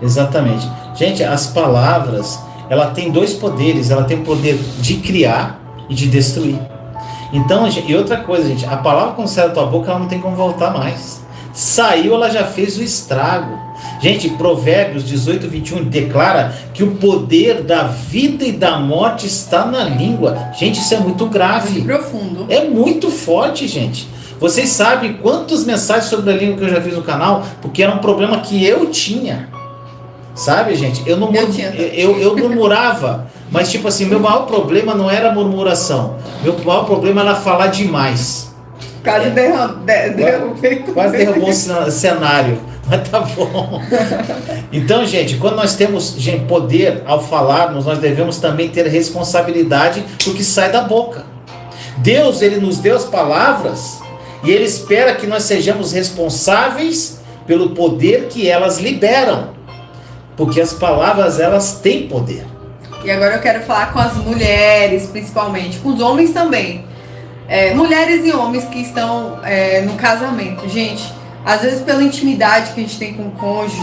Exatamente. Gente, as palavras, ela tem 2 poderes. Ela tem o poder de criar e de destruir. Então, e outra coisa, gente, a palavra quando sai da tua boca, ela não tem como voltar mais. Saiu, ela já fez o estrago. Gente, Provérbios 18:21 declara que o poder da vida e da morte está na língua. Gente, isso é muito grave. Muito profundo. É muito forte, gente. Vocês sabem quantas mensagens sobre a língua que eu já fiz no canal? Porque era um problema que eu tinha. Sabe, gente? Eu murmurava. Mas, tipo assim, meu maior problema não era a murmuração. Meu maior problema era falar demais. Quase Quase derrubou o cenário. Mas tá bom. Então, gente, quando nós temos poder ao falarmos, nós devemos também ter responsabilidade do que sai da boca. Deus, Ele nos deu as palavras e Ele espera que nós sejamos responsáveis pelo poder que elas liberam. Porque as palavras, elas têm poder. E agora eu quero falar com as mulheres, principalmente, com os homens também. Mulheres e homens que estão no casamento. Gente, às vezes pela intimidade que a gente tem com o cônjuge,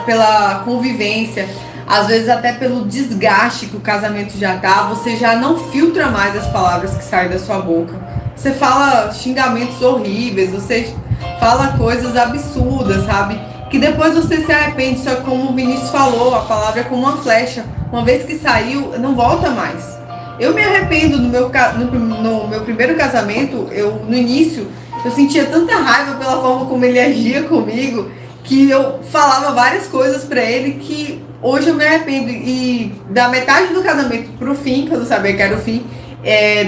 pela convivência, às vezes até pelo desgaste que o casamento já tá, você já não filtra mais as palavras que saem da sua boca. Você fala xingamentos horríveis, você fala coisas absurdas, sabe? Que depois você se arrepende, só que como o Vinícius falou, a palavra é como uma flecha. Uma vez que saiu, não volta mais. Eu me arrependo no meu primeiro casamento, no início, eu sentia tanta raiva pela forma como ele agia comigo, que eu falava várias coisas pra ele que hoje eu me arrependo. E da metade do casamento pro fim, que eu não sabia que era o fim,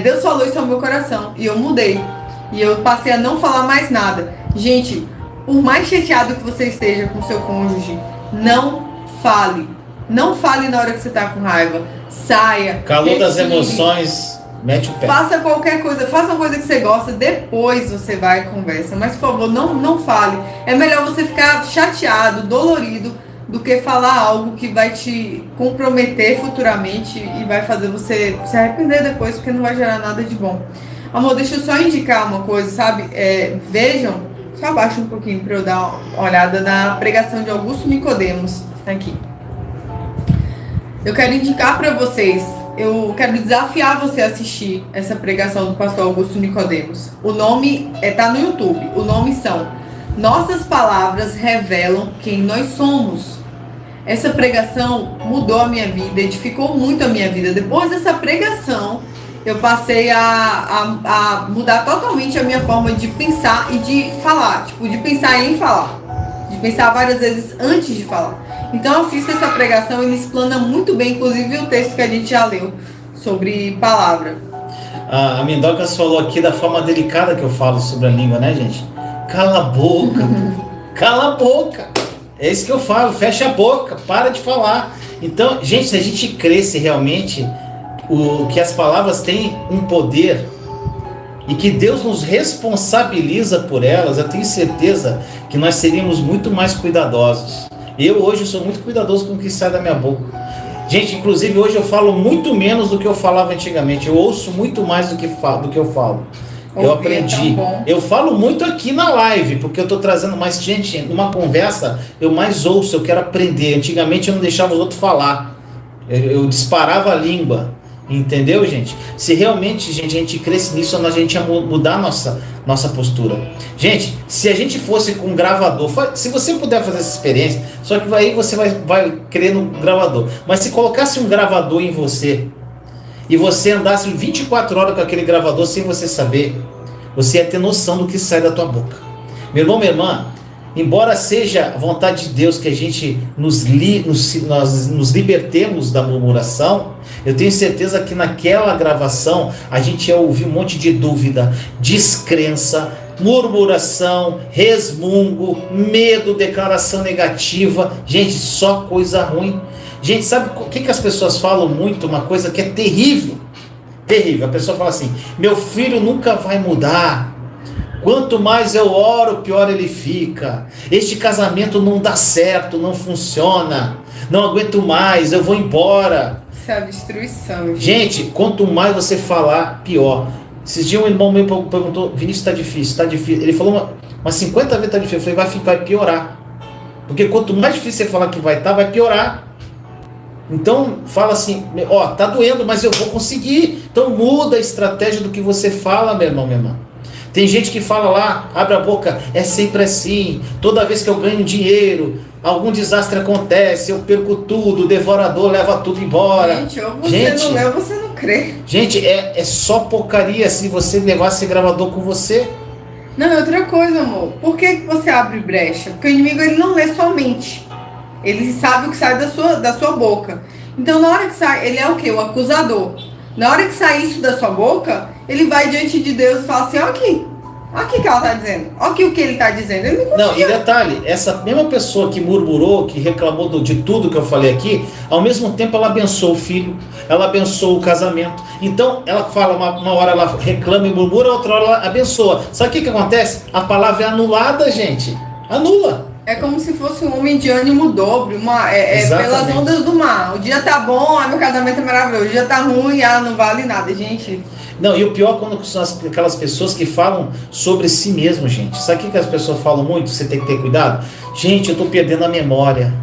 Deus falou isso ao meu coração e eu mudei. E eu passei a não falar mais nada. Gente, por mais chateado que você esteja com seu cônjuge, não fale. Não fale na hora que você tá com raiva. Saia. Calor das emoções, mete o pé. Faça qualquer coisa, faça uma coisa que você gosta, depois você vai e conversa. Mas, por favor, não fale. É melhor você ficar chateado, dolorido, do que falar algo que vai te comprometer futuramente e vai fazer você se arrepender depois, porque não vai gerar nada de bom. Amor, deixa eu só indicar uma coisa, sabe? Vejam, só abaixa um pouquinho para eu dar uma olhada na pregação de Augusto Nicodemos. Aqui. Eu quero indicar para vocês, eu quero desafiar você a assistir essa pregação do pastor Augusto Nicodemos. O nome tá no YouTube. O nome são Nossas Palavras Revelam Quem Nós Somos. Essa pregação mudou a minha vida, edificou muito a minha vida. Depois dessa pregação, eu passei a mudar totalmente a minha forma de pensar e de falar. Tipo, de pensar em falar. De pensar várias vezes antes de falar. Então assista essa pregação, ele explana muito bem, inclusive o texto que a gente já leu, sobre palavra. A Mindocas falou aqui da forma delicada que eu falo sobre a língua, né, gente? Cala a boca, cala a boca. É isso que eu falo, fecha a boca, para de falar. Então, gente, se a gente cresce realmente, que as palavras têm um poder e que Deus nos responsabiliza por elas, eu tenho certeza que nós seríamos muito mais cuidadosos. Eu hoje sou muito cuidadoso com o que sai da minha boca. Gente, inclusive hoje eu falo muito menos do que eu falava antigamente. Eu ouço muito mais do que eu falo. Eu aprendi. Eu falo muito aqui na live, porque eu estou trazendo mais gente. Numa conversa, eu mais ouço, eu quero aprender. Antigamente eu não deixava os outros falar. Eu disparava a língua. Entendeu, gente? Se realmente, gente, a gente cresce nisso, a gente ia mudar a nossa postura. Gente, se a gente fosse com um gravador, se você puder fazer essa experiência, só que aí você vai crer no gravador. Mas se colocasse um gravador em você, e você andasse 24 horas com aquele gravador sem você saber, você ia ter noção do que sai da tua boca. Meu irmão, minha irmã, embora seja a vontade de Deus que a gente nós nos libertemos da murmuração, eu tenho certeza que naquela gravação a gente ia ouvir um monte de dúvida, descrença, murmuração, resmungo, medo, declaração negativa. Gente, só coisa ruim. Gente, sabe o que as pessoas falam muito? Uma coisa que é terrível. Terrível. A pessoa fala assim: meu filho nunca vai mudar. Quanto mais eu oro, pior ele fica. Este casamento não dá certo, não funciona. Não aguento mais, eu vou embora. Isso é a destruição. Gente, quanto mais você falar, pior. Esses dias um irmão meu perguntou: Vinícius, está difícil. Ele falou umas 50 vezes está difícil. Eu falei: vai piorar. Porque quanto mais difícil você falar que vai piorar. Então, fala assim: tá doendo, mas eu vou conseguir. Então muda a estratégia do que você fala, meu irmão, minha irmã. Tem gente que fala lá, abre a boca, é sempre assim. Toda vez que eu ganho dinheiro, algum desastre acontece, eu perco tudo, o devorador leva tudo embora. Gente, ou você não lê ou você não crê. Gente, é só porcaria se você levar esse gravador com você. Não, é outra coisa, amor. Por que você abre brecha? Porque o inimigo, ele não lê sua mente. Ele sabe o que sai da sua boca. Então, na hora que sai, ele é o quê? O acusador. Na hora que sai isso da sua boca, ele vai diante de Deus e fala assim: ó aqui o que ela está dizendo, ó aqui o que ele está dizendo. Ele não, e detalhe, essa mesma pessoa que murmurou, que reclamou de tudo que eu falei aqui, ao mesmo tempo ela abençoou o filho, ela abençoou o casamento. Então ela fala, uma hora ela reclama e murmura, outra hora ela abençoa. Sabe o que acontece? A palavra é anulada, gente. Anula. É como se fosse um homem de ânimo dobro, pelas ondas do mar. O dia tá bom, meu casamento é maravilhoso. O dia tá ruim, não vale nada, gente. Não, e o pior quando são aquelas pessoas que falam sobre si mesmo, gente. Sabe o que as pessoas falam muito? Você tem que ter cuidado. Gente, eu tô perdendo a memória.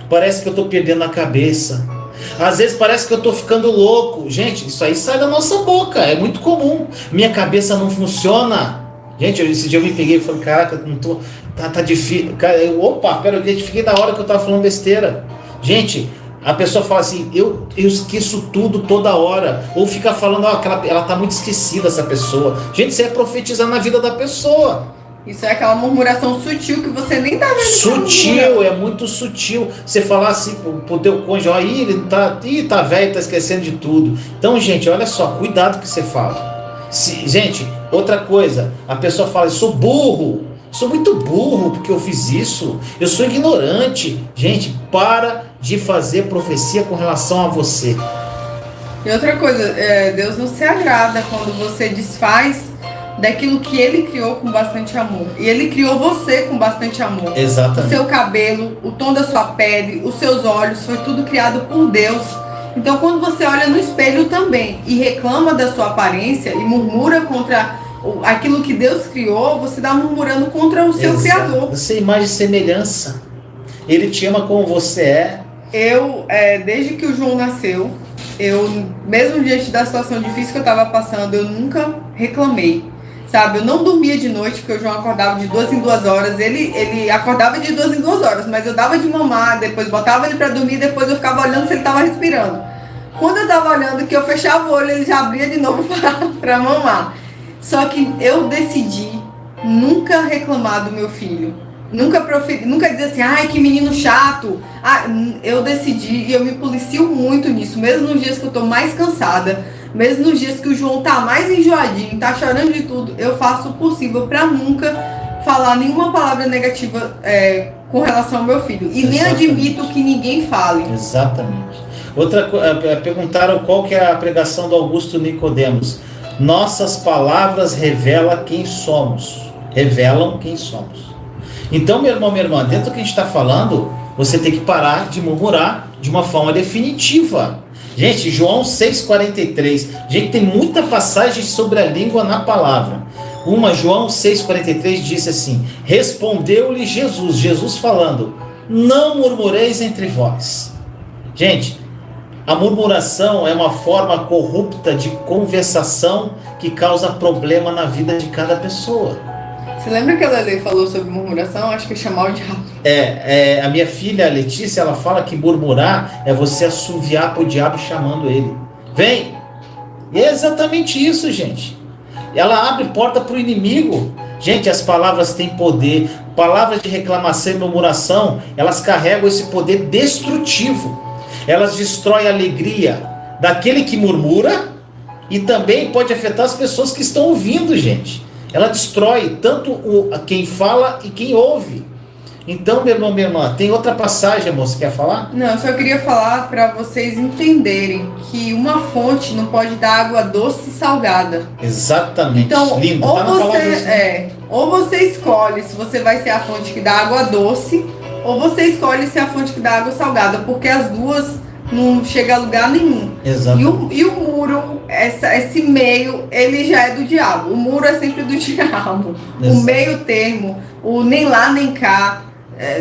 Parece que eu tô perdendo a cabeça. Às vezes parece que eu tô ficando louco. Gente, isso aí sai da nossa boca, é muito comum. Minha cabeça não funciona. Gente, esse dia eu me peguei e falei: caraca, eu não tô... Tá difícil. Cara, eu identifiquei na hora que eu tava falando besteira. Gente, a pessoa fala assim: eu esqueço tudo toda hora. Ou fica falando: ela tá muito esquecida, essa pessoa. Gente, isso é profetizar na vida da pessoa. Isso é aquela murmuração sutil que você nem tá vendo. Sutil, é muito sutil. Você falar assim pro teu cônjuge: aí ele tá velho, tá esquecendo de tudo. Então, gente, olha só, cuidado que você fala. Gente, outra coisa, a pessoa fala: eu sou burro. Sou muito burro porque eu fiz isso. Eu sou ignorante. Gente, para de fazer profecia com relação a você. E outra coisa, Deus não se agrada quando você desfaz daquilo que Ele criou com bastante amor. E Ele criou você com bastante amor. Exatamente. O seu cabelo, o tom da sua pele, os seus olhos, foi tudo criado por Deus. Então, quando você olha no espelho também e reclama da sua aparência e murmura contra aquilo que Deus criou, você está murmurando contra o seu Criador. Você é imagem e semelhança. Ele te ama como você é. Desde que o João nasceu, mesmo diante da situação difícil que eu estava passando, eu nunca reclamei. Sabe, eu não dormia de noite, porque o João acordava de 2 em 2 horas. Ele acordava de 2 em 2 horas, mas eu dava de mamar, depois botava ele para dormir, depois eu ficava olhando se ele estava respirando. Quando eu estava olhando, que eu fechava o olho, ele já abria de novo para mamar. Só que eu decidi nunca reclamar do meu filho. Nunca dizer assim, ai, que menino chato. Ah, eu decidi e eu me policio muito nisso, mesmo nos dias que eu tô mais cansada, mesmo nos dias que o João tá mais enjoadinho, tá chorando de tudo, eu faço o possível pra nunca falar nenhuma palavra negativa com relação ao meu filho. E nem admito que ninguém fale. Exatamente. Perguntaram qual que é a pregação do Augusto Nicodemos. Nossas palavras revelam quem somos. Revelam quem somos. Então, meu irmão, minha irmã, dentro do que a gente está falando, você tem que parar de murmurar de uma forma definitiva. Gente, João 6,43. Gente, tem muita passagem sobre a língua na palavra. João 6,43 disse assim: respondeu-lhe Jesus falando, não murmureis entre vós. Gente, a murmuração é uma forma corrupta de conversação que causa problema na vida de cada pessoa. Você lembra que a Lele falou sobre murmuração? Acho que é chamar o diabo. A minha filha, a Letícia, ela fala que murmurar é você assoviar pro diabo chamando ele. Vem! E é exatamente isso, gente. Ela abre porta pro inimigo. Gente, as palavras têm poder. Palavras de reclamação e murmuração, elas carregam esse poder destrutivo. Elas destroem a alegria daquele que murmura e também pode afetar as pessoas que estão ouvindo, gente. Ela destrói tanto quem fala e quem ouve. Então, meu irmão, minha irmã, tem outra passagem, amor, você quer falar? Não, eu só queria falar para vocês entenderem que uma fonte não pode dar água doce e salgada. Exatamente. Então, lindo, ou tá na palavra ou você escolhe se você vai ser a fonte que dá água doce, ou você escolhe ser a fonte que dá água salgada, porque as duas não chegam a lugar nenhum. Exatamente. E o muro, esse meio, ele já é do diabo. O muro é sempre do diabo. Exato. O meio termo, o nem lá nem cá,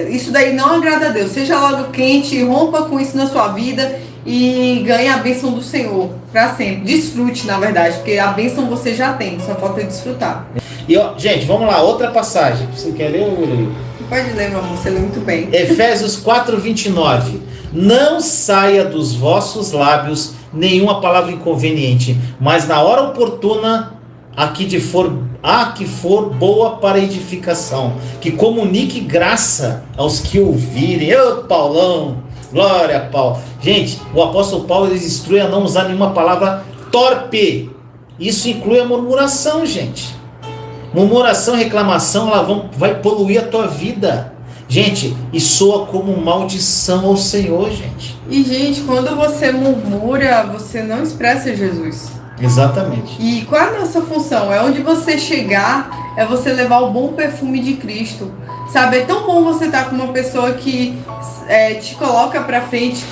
isso daí não agrada a Deus. Seja logo quente, rompa com isso na sua vida e ganhe a bênção do Senhor para sempre. Desfrute, na verdade, porque a bênção você já tem, só falta desfrutar. E ó, gente, vamos lá, outra passagem. Você quer ler ou eu leio? Pode ler, meu amor, você lê muito bem. Efésios 4:29. Não saia dos vossos lábios nenhuma palavra inconveniente, mas na hora oportuna a que for boa para edificação, que comunique graça aos que ouvirem. Ô Paulão, glória a Paulo. Gente, o apóstolo Paulo, ele instrui a não usar nenhuma palavra torpe. Isso inclui a murmuração, gente. Murmuração, reclamação, ela vai poluir a tua vida. Gente, e soa como maldição ao Senhor, gente. E, gente, quando você murmura, você não expressa Jesus. Exatamente. E qual é a nossa função? É onde você chegar, é você levar o bom perfume de Cristo. Sabe, é tão bom você estar com uma pessoa que te coloca pra frente,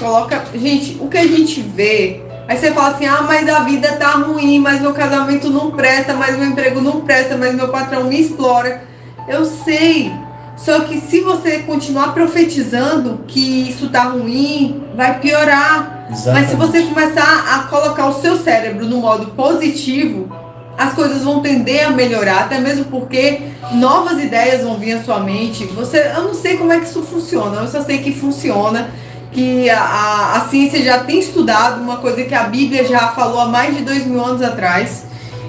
Gente, o que a gente vê... Aí você fala assim, mas a vida tá ruim, mas meu casamento não presta, mas meu emprego não presta, mas meu patrão me explora. Eu sei, só que se você continuar profetizando que isso tá ruim, vai piorar. Exatamente. Mas se você começar a colocar o seu cérebro no modo positivo, as coisas vão tender a melhorar, até mesmo porque novas ideias vão vir à sua mente. Eu não sei como é que isso funciona, eu só sei que funciona. Que a ciência já tem estudado, uma coisa que a Bíblia já falou há mais de 2000 anos atrás,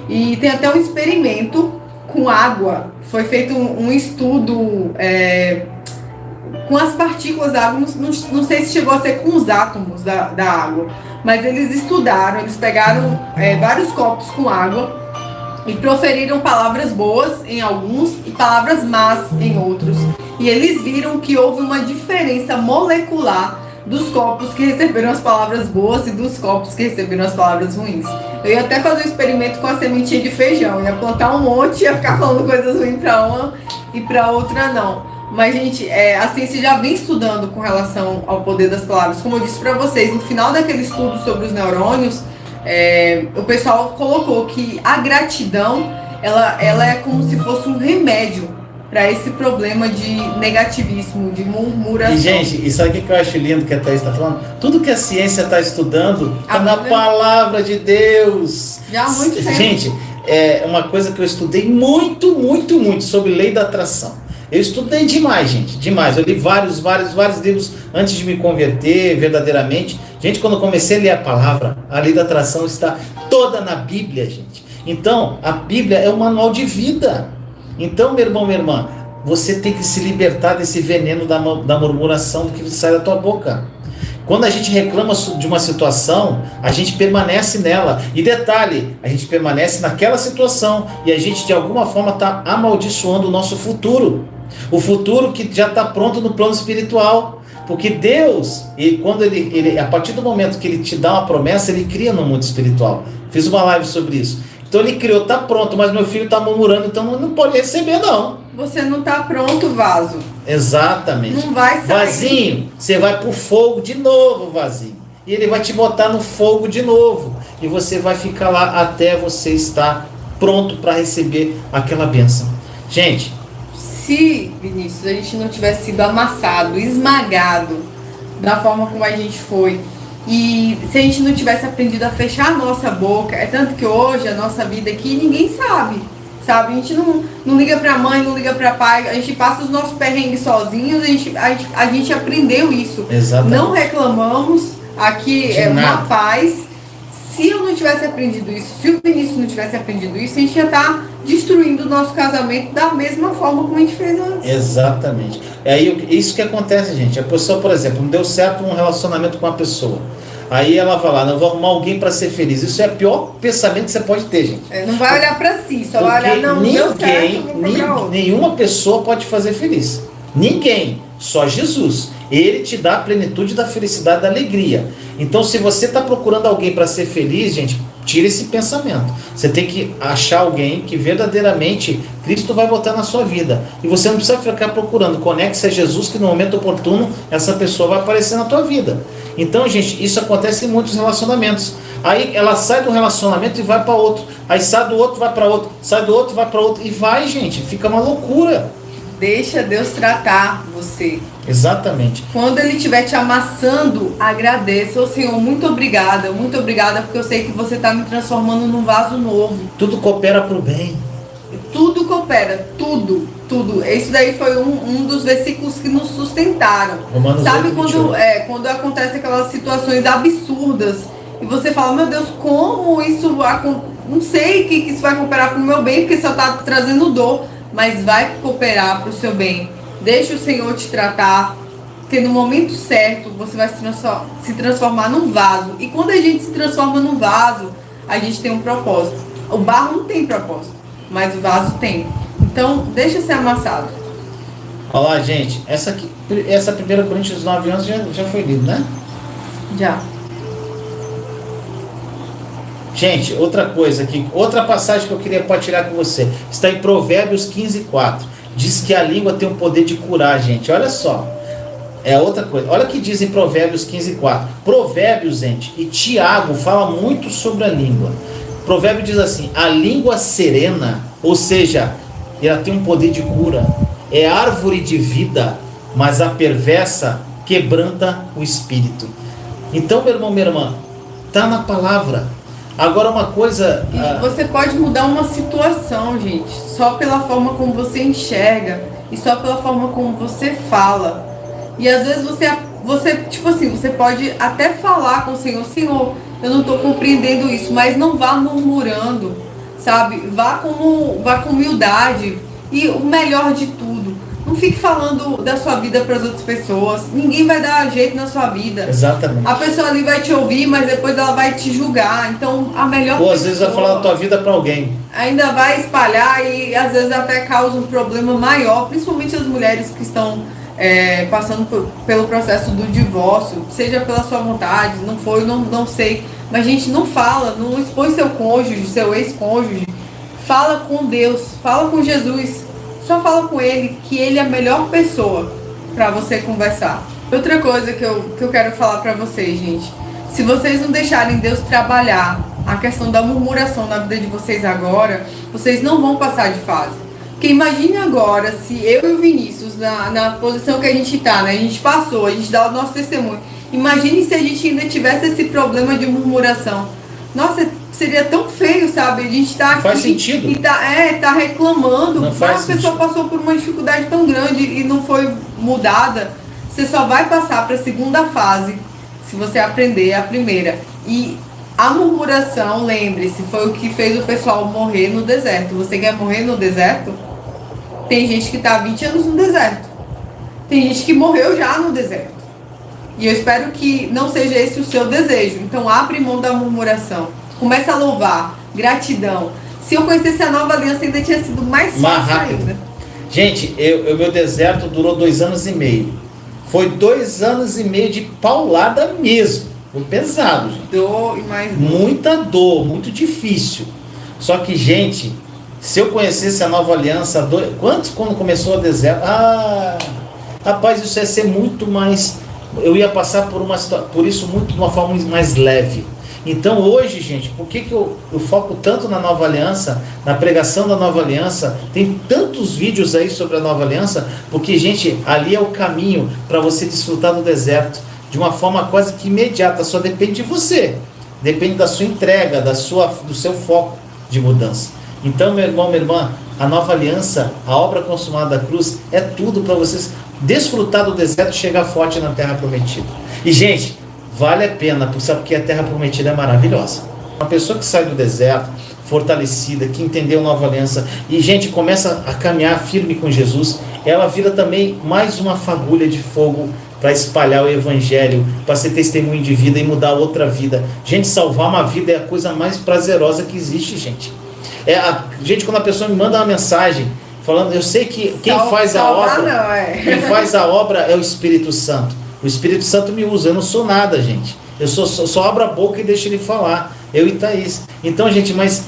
e tem até um experimento com água. Foi feito um estudo com as partículas da água, não sei se chegou a ser com os átomos da água, mas eles estudaram, eles pegaram vários copos com água e proferiram palavras boas em alguns e palavras más em outros, e eles viram que houve uma diferença molecular dos copos que receberam as palavras boas e dos copos que receberam as palavras ruins. Eu ia até fazer um experimento com a sementinha de feijão, ia plantar um monte, ia ficar falando coisas ruins para uma e para outra não. Mas, gente, a ciência já vem estudando com relação ao poder das palavras. Como eu disse para vocês, no final daquele estudo sobre os neurônios, o pessoal colocou que a gratidão, ela é como se fosse um remédio para esse problema de negativismo, de murmuração. E, gente, e sabe o que eu acho lindo que a Thaís está falando? Tudo que a ciência está estudando está na palavra de Deus. Já há muito tempo. Gente, é uma coisa que eu estudei muito sobre lei da atração. Eu estudei demais, gente, demais. Eu li vários livros antes de me converter verdadeiramente. Gente, quando eu comecei a ler a palavra, a lei da atração está toda na Bíblia, gente. Então, a Bíblia é um manual de vida. Então, meu irmão, minha irmã, você tem que se libertar desse veneno da murmuração do que sai da tua boca. Quando a gente reclama de uma situação, a gente permanece nela. E detalhe, a gente permanece naquela situação e a gente de alguma forma está amaldiçoando o nosso futuro. O futuro que já está pronto no plano espiritual. Porque Deus, quando a partir do momento que Ele te dá uma promessa, Ele cria no mundo espiritual. Fiz uma live sobre isso. Então Ele criou, está pronto, mas meu filho está murmurando, então não pode receber não. Você não está pronto, vaso. Exatamente. Não vai sair. Vasinho, você vai pro fogo de novo, vasinho. E Ele vai te botar no fogo de novo. E você vai ficar lá até você estar pronto para receber aquela bênção. Gente, se, Vinícius, a gente não tivesse sido amassado, esmagado da forma como a gente foi, e se a gente não tivesse aprendido a fechar a nossa boca, é tanto que hoje a nossa vida aqui ninguém sabe. A gente não liga pra mãe, não liga pra pai, a gente passa os nossos perrengues sozinhos, a gente aprendeu isso. Exatamente. Não reclamamos, aqui é uma paz. Se eu não tivesse aprendido isso, se o Vinícius não tivesse aprendido isso, a gente ia estar destruindo o nosso casamento da mesma forma como a gente fez antes. Exatamente. É aí isso que acontece, gente. A pessoa, por exemplo, não deu certo um relacionamento com uma pessoa. Aí ela vai lá, não vou arrumar alguém para ser feliz. Isso é o pior pensamento que você pode ter, gente. Não vai olhar para si, só vai olhar, não deu certo, nenhuma pessoa pode fazer feliz. Ninguém, só Jesus. Ele te dá a plenitude da felicidade, da alegria. Então, se você está procurando alguém para ser feliz, gente, tira esse pensamento. Você tem que achar alguém que verdadeiramente Cristo vai botar na sua vida. E você não precisa ficar procurando. Conecte-se a Jesus, que no momento oportuno essa pessoa vai aparecer na tua vida. Então, gente, isso acontece em muitos relacionamentos. Aí ela sai do relacionamento e vai para outro. Aí sai do outro, vai para outro. Sai do outro, vai para outro. E vai, gente. Fica uma loucura. Deixa Deus tratar você. Exatamente. Quando Ele estiver te amassando, agradeça. Ô Senhor, muito obrigada, porque eu sei que você está me transformando num vaso novo. Tudo coopera para o bem. Tudo coopera, tudo. Isso daí foi um dos versículos que nos sustentaram. Romanos. Sabe quando acontece aquelas situações absurdas e você fala, meu Deus, como isso não sei que isso vai cooperar para o meu bem, porque só está trazendo dor, mas vai cooperar para o seu bem. Deixa o Senhor te tratar, porque no momento certo você vai se transformar num vaso. E quando a gente se transforma num vaso, a gente tem um propósito. O barro não tem propósito, mas o vaso tem. Então, deixa ser amassado. Olha lá, gente. Essa 1 Coríntios 9, 11 já foi lido, né? Já. Gente, outra coisa aqui. Outra passagem que eu queria partilhar com você. Está em Provérbios 15, 4. Diz que a língua tem o poder de curar, gente. Olha só. É outra coisa. Olha o que diz em Provérbios 15, 4. Provérbios, gente, e Tiago fala muito sobre a língua. Provérbio diz assim: a língua serena, ou seja, ela tem um poder de cura, é árvore de vida, mas a perversa quebranta o espírito. Então, meu irmão, minha irmã, está na palavra. Agora uma coisa... E você pode mudar uma situação, gente, só pela forma como você enxerga e só pela forma como você fala. E às vezes você tipo assim, você pode até falar com o Senhor, Senhor, eu não estou compreendendo isso, mas não vá murmurando, sabe? Vá com humildade. E o melhor de tudo, não fique falando da sua vida para as outras pessoas. Ninguém vai dar jeito na sua vida. Exatamente. A pessoa ali vai te ouvir, mas depois ela vai te julgar. Então, a melhor Ou às vezes vai falar da tua vida para alguém. Ainda vai espalhar e às vezes até causa um problema maior, principalmente as mulheres que estão passando pelo processo do divórcio, seja pela sua vontade, não foi, não sei. Mas a gente não fala, não expõe seu cônjuge, seu ex-cônjuge. Fala com Deus, fala com Jesus, só fala com Ele, que Ele é a melhor pessoa para você conversar. Outra coisa que eu quero falar para vocês, gente, se vocês não deixarem Deus trabalhar a questão da murmuração na vida de vocês agora, vocês não vão passar de fase. Porque imagine agora, se eu e o Vinícius, na posição que a gente tá, né, a gente passou, a gente dá o nosso testemunho, imagine se a gente ainda tivesse esse problema de murmuração. Nossa, seria tão feio, sabe? A gente tá aqui faz sentido. E tá reclamando. Não faz a pessoa passou por uma dificuldade tão grande e não foi mudada. Você só vai passar para a segunda fase se você aprender a primeira. E a murmuração, lembre-se, foi o que fez o pessoal morrer no deserto. Você quer morrer no deserto? Tem gente que está há 20 anos no deserto. Tem gente que morreu já no deserto. E eu espero que não seja esse o seu desejo. Então abre mão da murmuração. Começa a louvar. Gratidão. Se eu conhecesse a nova aliança, ainda tinha sido mais fácil ainda. Gente, meu deserto durou 2 anos e meio. Foi 2 anos e meio de paulada mesmo. Foi pesado, gente. Dor e mais dor. Muita dor, muito difícil. Só que, gente, se eu conhecesse a nova aliança, quantos quando começou o deserto? Rapaz, isso ia ser muito mais... Eu ia passar por isso muito de uma forma mais leve. Então hoje, gente, por que eu foco tanto na nova aliança, na pregação da nova aliança? Tem tantos vídeos aí sobre a nova aliança, porque, gente, ali é o caminho para você desfrutar do deserto de uma forma quase que imediata. Só depende de você, depende da sua entrega, do seu foco de mudança. Então, meu irmão, minha irmã, a nova aliança, a obra consumada da cruz, é tudo para vocês desfrutar do deserto e chegar forte na terra prometida. E, gente, vale a pena, porque a terra prometida é maravilhosa. Uma pessoa que sai do deserto, fortalecida, que entendeu a nova aliança, e, gente, começa a caminhar firme com Jesus, ela vira também mais uma fagulha de fogo para espalhar o evangelho, para ser testemunho de vida e mudar outra vida. Gente, salvar uma vida é a coisa mais prazerosa que existe, gente. Gente, quando a pessoa me manda uma mensagem falando, eu sei que quem faz a obra é o Espírito Santo. O Espírito Santo me usa, eu não sou nada, gente. Eu só abro a boca e deixo ele falar. Eu e Thaís. Então, gente, mas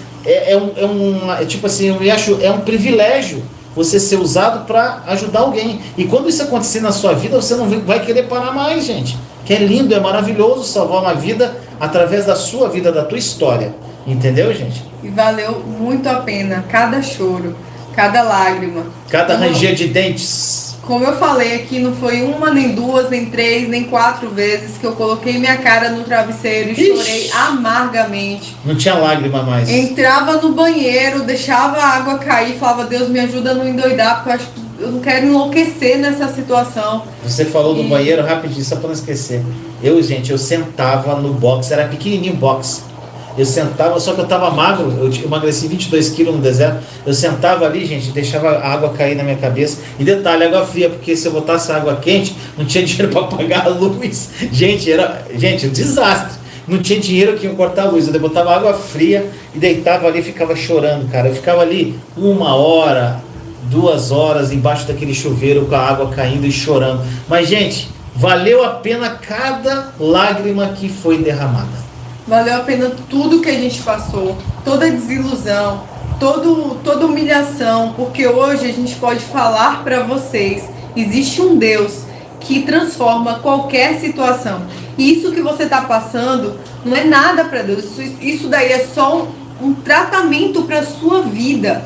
tipo assim, eu acho, é um privilégio você ser usado para ajudar alguém. E quando isso acontecer na sua vida, você não vai querer parar mais, gente. Que é lindo, é maravilhoso salvar uma vida através da sua vida, da tua história. Entendeu, gente? E valeu muito a pena cada choro, cada lágrima, cada ranger de dentes. Como eu falei aqui, não foi uma, nem duas, nem 3, nem 4 vezes que eu coloquei minha cara no travesseiro e chorei amargamente. Não tinha lágrima mais. Entrava no banheiro, deixava a água cair, falava, Deus me ajuda a não endoidar, porque eu acho que eu não quero enlouquecer nessa situação. Você falou do banheiro rapidinho, só para não esquecer. Eu sentava no box, era pequenininho o box. Eu sentava, só que eu estava magro, eu emagreci 22 quilos no deserto. Eu sentava ali, gente, deixava a água cair na minha cabeça. E detalhe, água fria, porque se eu botasse água quente, não tinha dinheiro para pagar a luz. Gente, um desastre. Não tinha dinheiro que ia cortar a luz. Eu botava água fria e deitava ali e ficava chorando, cara. Eu ficava ali 1 hora, 2 horas embaixo daquele chuveiro com a água caindo e chorando. Mas, gente, valeu a pena cada lágrima que foi derramada. Valeu a pena tudo que a gente passou, toda desilusão, toda humilhação, porque hoje a gente pode falar para vocês, existe um Deus que transforma qualquer situação. E isso que você está passando não é nada para Deus, isso daí é só um tratamento para a sua vida.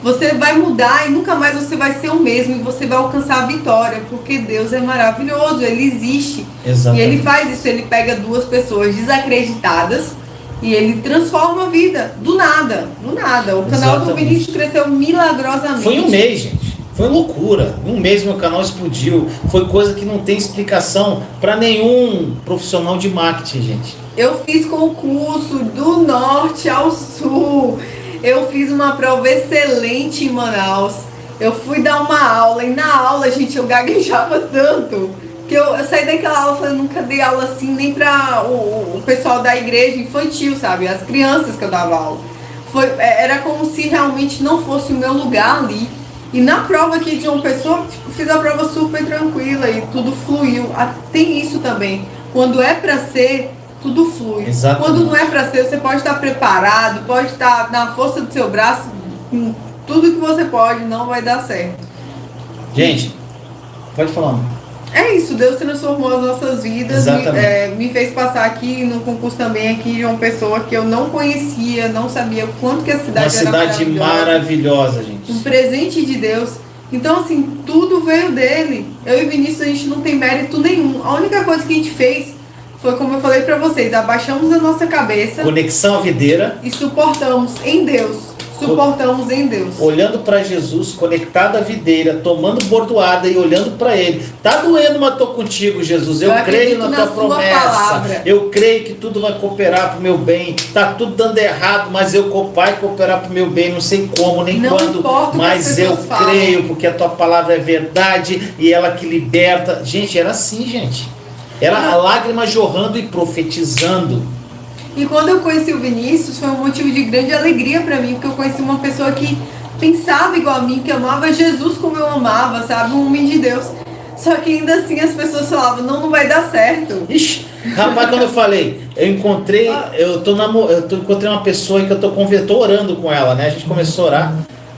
Você vai mudar e nunca mais você vai ser o mesmo e você vai alcançar a vitória, porque Deus é maravilhoso, Ele existe. Exatamente. E Ele faz isso, Ele pega 2 pessoas desacreditadas e Ele transforma a vida, do nada. O canal do Vinícius cresceu milagrosamente. Foi 1 mês, gente, foi loucura. 1 mês meu canal explodiu, foi coisa que não tem explicação para nenhum profissional de marketing, gente. Eu fiz concurso do norte ao sul. Eu fiz uma prova excelente em Manaus. Eu fui dar uma aula e na aula, gente, eu gaguejava tanto que eu saí daquela aula falando, nunca dei aula assim nem para o pessoal da igreja infantil, sabe? As crianças que eu dava aula. Era como se realmente não fosse o meu lugar ali. E na prova aqui de uma pessoa, fiz a prova super tranquila e tudo fluiu. Tem isso também. Quando é para ser, tudo flui. Exatamente. Quando não é para ser, você pode estar preparado, pode estar na força do seu braço, com tudo que você pode, não vai dar certo. Gente, pode falar. É isso, Deus transformou as nossas vidas, me fez passar aqui no concurso também aqui de uma pessoa que eu não conhecia, não sabia o quanto que a cidade era maravilhosa. Uma cidade maravilhosa, gente. Um presente de Deus. Então, assim, tudo veio dele. Eu e Vinícius, a gente não tem mérito nenhum. A única coisa que a gente fez foi, como eu falei pra vocês, abaixamos a nossa cabeça. Conexão à videira. E suportamos em Deus. suportamos em Deus. Olhando para Jesus, conectado à videira, tomando bordoada e olhando para Ele. Tá doendo, mas estou contigo, Jesus. Eu creio na tua promessa. Palavra. Eu creio que tudo vai cooperar para o meu bem. Tá tudo dando errado, mas vai cooperar para o meu bem. Não sei como, nem não quando, mas eu creio, porque a tua palavra é verdade e ela que liberta. Gente, era assim, gente. Era a lágrima jorrando e profetizando. E quando eu conheci o Vinícius, foi um motivo de grande alegria para mim, porque eu conheci uma pessoa que pensava igual a mim, que amava Jesus como eu amava, sabe? Um homem de Deus. Só que ainda assim as pessoas falavam, não vai dar certo. Ixi, rapaz, quando eu falei, encontrei uma pessoa que eu tô orando com ela, né? A gente começou a orar.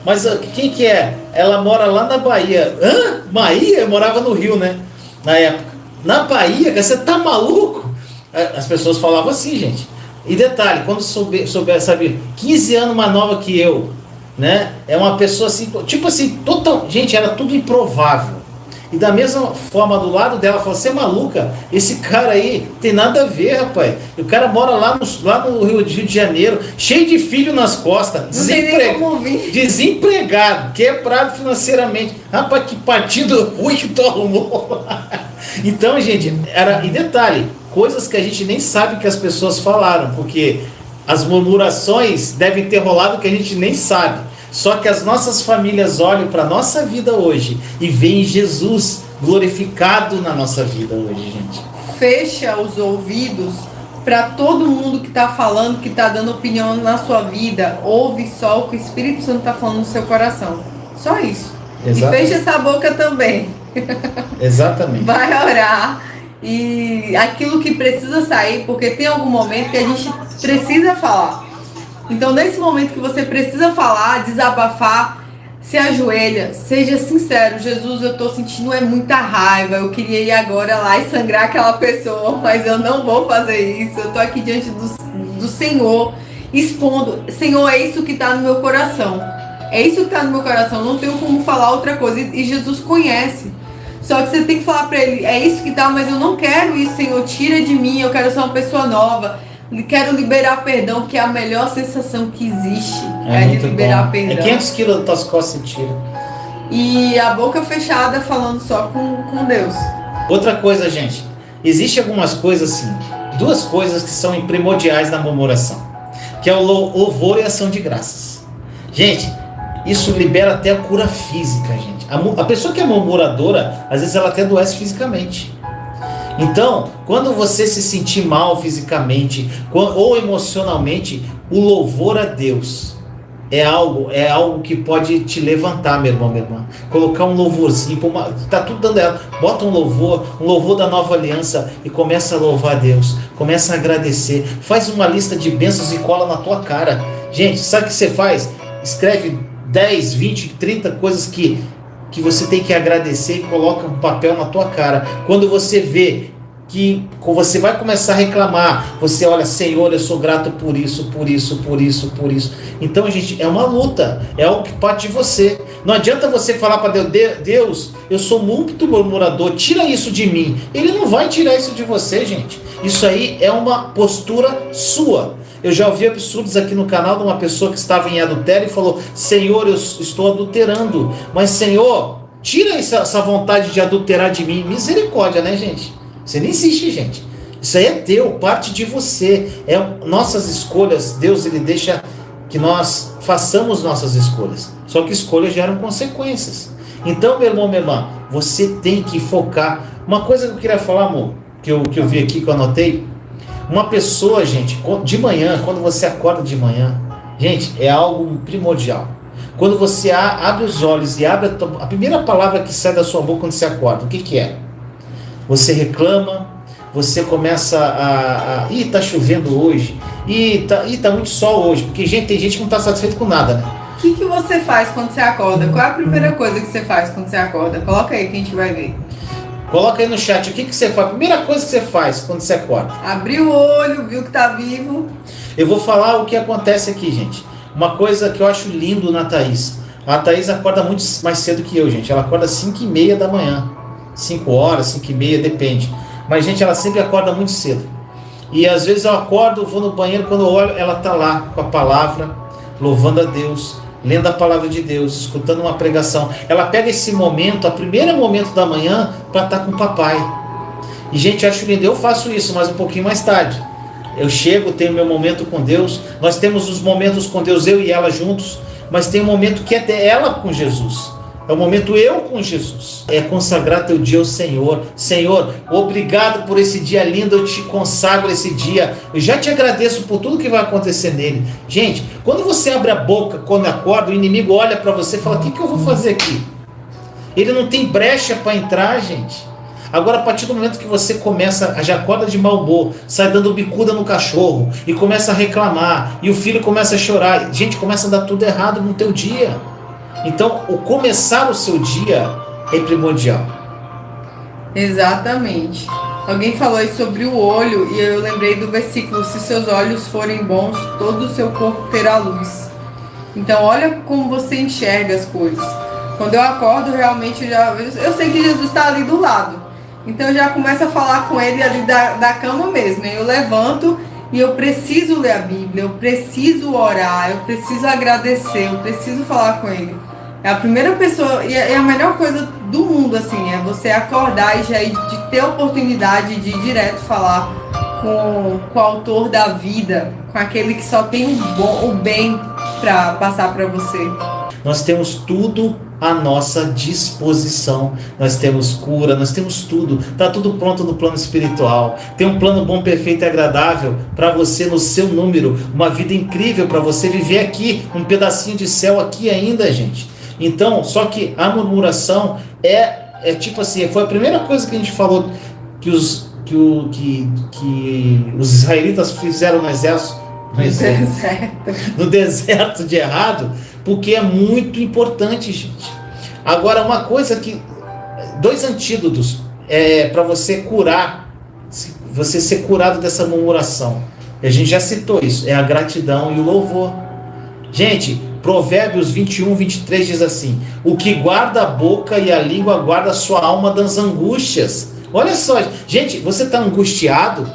Mas quem que é? Ela mora lá na Bahia. Hã? Bahia? Eu morava no Rio, né? Na época. Na Bahia? Você tá maluco? As pessoas falavam assim, gente. E detalhe, quando souber, sabe, 15 anos mais nova que eu, né? É uma pessoa assim, tipo assim, total. Gente, era tudo improvável. E da mesma forma, do lado dela, falou: você é maluca? Esse cara aí tem nada a ver, rapaz. E o cara mora lá no Rio de Janeiro, cheio de filho nas costas, desempregado, quebrado financeiramente. Rapaz, que partido ruim que tu arrumou. Então, gente, e detalhe, coisas que a gente nem sabe que as pessoas falaram, porque as murmurações devem ter rolado que a gente nem sabe. Só que as nossas famílias olham para a nossa vida hoje e veem Jesus glorificado na nossa vida hoje, gente. Fecha os ouvidos para todo mundo que está falando, que está dando opinião na sua vida. Ouve só o que o Espírito Santo está falando no seu coração. Só isso. Exatamente. E fecha essa boca também. Exatamente. Vai orar. E aquilo que precisa sair, porque tem algum momento que a gente precisa falar. Então, nesse momento que você precisa falar, desabafar, se ajoelha, seja sincero. Jesus, eu tô sentindo muita raiva, eu queria ir agora lá e sangrar aquela pessoa, mas eu não vou fazer isso. Eu tô aqui diante do Senhor, expondo. Senhor, é isso que tá no meu coração. É isso que tá no meu coração, não tenho como falar outra coisa. E Jesus conhece. Só que você tem que falar pra Ele, é isso que tá, mas eu não quero isso, Senhor, tira de mim, eu quero ser uma pessoa nova. Quero liberar perdão, que é a melhor sensação que existe. É de liberar perdão. É 500 quilos das tuas costas você tira. E a boca fechada falando só com Deus. Outra coisa, gente. Existem algumas coisas assim. Duas coisas que são primordiais na murmuração. Que é o louvor e a ação de graças. Gente, isso libera até a cura física, gente. A pessoa que é murmuradora, às vezes ela até adoece fisicamente. Então, quando você se sentir mal fisicamente ou emocionalmente, o louvor a Deus é algo que pode te levantar, meu irmão, minha irmã. Colocar um louvorzinho, tá tudo dando errado. Bota um louvor da nova aliança e começa a louvar a Deus. Começa a agradecer. Faz uma lista de bênçãos e cola na tua cara. Gente, sabe o que você faz? Escreve 10, 20, 30 coisas que você tem que agradecer e coloca um papel na tua cara. Quando você vê que você vai começar a reclamar, você olha: Senhor, eu sou grato por isso, por isso, por isso, por isso. Então, gente, é uma luta, é algo que parte de você. Não adianta você falar para Deus: Deus, eu sou muito murmurador, tira isso de mim. Ele não vai tirar isso de você, gente. Isso aí é uma postura sua. Eu já ouvi absurdos aqui no canal de uma pessoa que estava em adultério e falou: Senhor, eu estou adulterando, mas Senhor, tira essa vontade de adulterar de mim. Misericórdia, né, gente? Você nem existe, gente. Isso aí é teu, parte de você. É nossas escolhas. Deus, ele deixa que nós façamos nossas escolhas. Só que escolhas geram consequências. Então, meu irmão, minha irmã, você tem que focar. Uma coisa que eu queria falar, amor, que eu vi aqui, que eu anotei. Uma pessoa, gente, de manhã, quando você acorda de manhã, gente, é algo primordial. Quando você abre os olhos e abre a primeira palavra que sai da sua boca quando você acorda, o que é? Você reclama, você começa Ih, tá chovendo hoje, tá muito sol hoje, porque tem gente que não tá satisfeito com nada, né? O que você faz quando você acorda? Qual é a primeira coisa que você faz quando você acorda? Coloca aí que a gente vai ver. Coloca aí no chat, o que você faz? A primeira coisa que você faz quando você acorda? Abrir o olho, viu que tá vivo. Eu vou falar o que acontece aqui, gente. Uma coisa que eu acho lindo na Thaís. A Thaís acorda muito mais cedo que eu, gente. Ela acorda às 5h30 da manhã. 5 horas, 5h30, depende. Mas, gente, ela sempre acorda muito cedo. E às vezes eu acordo, vou no banheiro, quando eu olho, ela tá lá com a palavra, louvando a Deus, lendo a palavra de Deus, escutando uma pregação. Ela pega esse momento, o primeiro momento da manhã, para estar com o papai. E gente, eu acho lindo, eu faço isso, mas um pouquinho mais tarde. Eu chego, tenho meu momento com Deus, nós temos os momentos com Deus, eu e ela juntos, mas tem um momento que é ela com Jesus. É o momento eu com Jesus. É consagrar teu dia ao Senhor. Senhor, obrigado por esse dia lindo, eu te consagro esse dia. Eu já te agradeço por tudo que vai acontecer nele. Gente, quando você abre a boca, quando acorda, o inimigo olha para você e fala, o que eu vou fazer aqui? Ele não tem brecha para entrar, gente. Agora, a partir do momento que você começa, já acorda de mau humor, sai dando bicuda no cachorro e começa a reclamar, e o filho começa a chorar, gente, começa a dar tudo errado no teu dia. Então, o começar o seu dia é primordial. Exatamente. Alguém falou aí sobre o olho e eu lembrei do versículo: se seus olhos forem bons, todo o seu corpo terá luz. Então, olha como você enxerga as coisas. Quando eu acordo, realmente eu sei que Jesus está ali do lado. Então, eu já começo a falar com ele ali da cama mesmo. Eu levanto e eu preciso ler a Bíblia, eu preciso orar, eu preciso agradecer, eu preciso falar com ele. É a primeira pessoa, e é a melhor coisa do mundo, assim, é você acordar e já ir, de ter a oportunidade de ir direto falar com o autor da vida, com aquele que só tem o bem para passar para você. Nós temos tudo à nossa disposição. Nós temos cura, nós temos tudo. Está tudo pronto no plano espiritual. Tem um plano bom, perfeito e agradável para você no seu número. Uma vida incrível para você viver aqui, um pedacinho de céu aqui ainda, gente. Então, só que a murmuração é tipo assim, foi a primeira coisa que a gente falou que os israelitas fizeram no deserto de errado, porque é muito importante, gente. Agora, uma coisa que, 2 antídotos para você curar, você ser curado dessa murmuração. A gente já citou isso, é a gratidão e o louvor. Gente, Provérbios 21, 23 diz assim: o que guarda a boca e a língua guarda a sua alma das angústias. Olha só, gente, você está angustiado?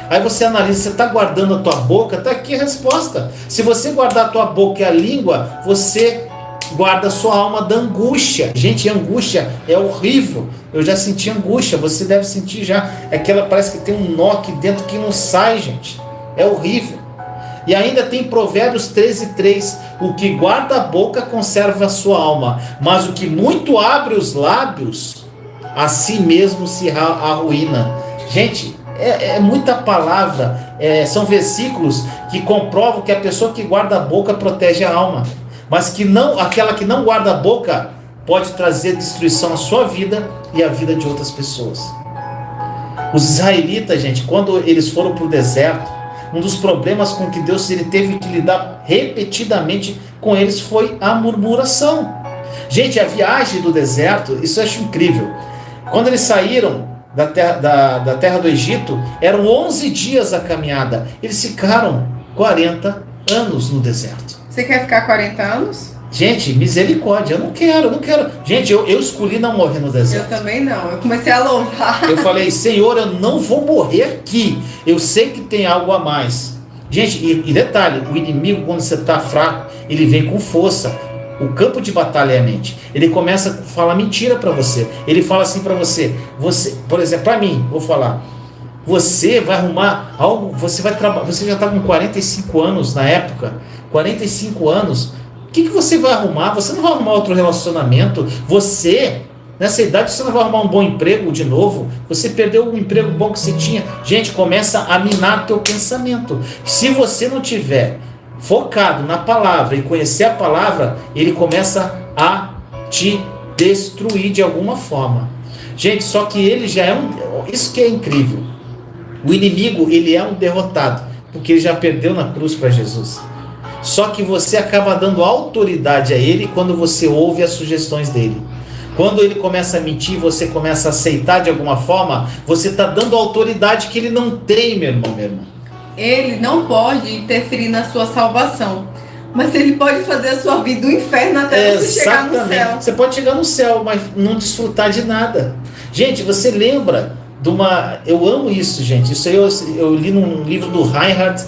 Aí você analisa, você está guardando a tua boca? Está aqui a resposta. Se você guardar a tua boca e a língua, você guarda a sua alma da angústia. Gente, angústia é horrível. Eu já senti angústia, você deve sentir já. Aquela, parece que tem um nó aqui dentro que não sai, gente. É horrível. E ainda tem Provérbios 13:3: o que guarda a boca conserva a sua alma, mas o que muito abre os lábios, a si mesmo se arruína. Gente, é muita palavra, são versículos que comprovam que a pessoa que guarda a boca protege a alma, mas que não, aquela que não guarda a boca pode trazer destruição à sua vida e à vida de outras pessoas. Os israelitas, gente, quando eles foram para o deserto, um dos problemas com que Deus teve que lidar repetidamente com eles foi a murmuração. Gente, a viagem do deserto, isso eu acho incrível. Quando eles saíram da terra do Egito, eram 11 dias a caminhada. Eles ficaram 40 anos no deserto. Você quer ficar 40 anos? Gente, misericórdia, eu não quero. Gente, eu escolhi não morrer no deserto. Eu também não, eu comecei a louvar. Eu falei, Senhor, eu não vou morrer aqui. Eu sei que tem algo a mais. Gente, e detalhe, o inimigo, quando você está fraco, ele vem com força. O campo de batalha é a mente. Ele começa a falar mentira para você. Ele fala assim para você, por exemplo, para mim, vou falar, você vai arrumar algo, você vai trabalhar, você já está com 45 anos na época, 45 anos, o que você vai arrumar? Você não vai arrumar outro relacionamento, você, nessa idade, você não vai arrumar um bom emprego de novo, você perdeu o emprego bom que você tinha. Gente, começa a minar teu pensamento. Se você não tiver focado na palavra e conhecer a palavra, ele começa a te destruir de alguma forma. Gente, só que ele já é isso que é incrível. O inimigo, ele é um derrotado, porque ele já perdeu na cruz para Jesus. Só que você acaba dando autoridade a ele quando você ouve as sugestões dele. Quando ele começa a mentir, você começa a aceitar de alguma forma, você está dando autoridade que ele não tem, meu irmão, minha irmã. Ele não pode interferir na sua salvação, mas ele pode fazer a sua vida do inferno até você chegar no céu. Você pode chegar no céu, mas não desfrutar de nada. Gente, você lembra de uma... Eu amo isso, gente. Isso aí eu li num livro do Reinhard,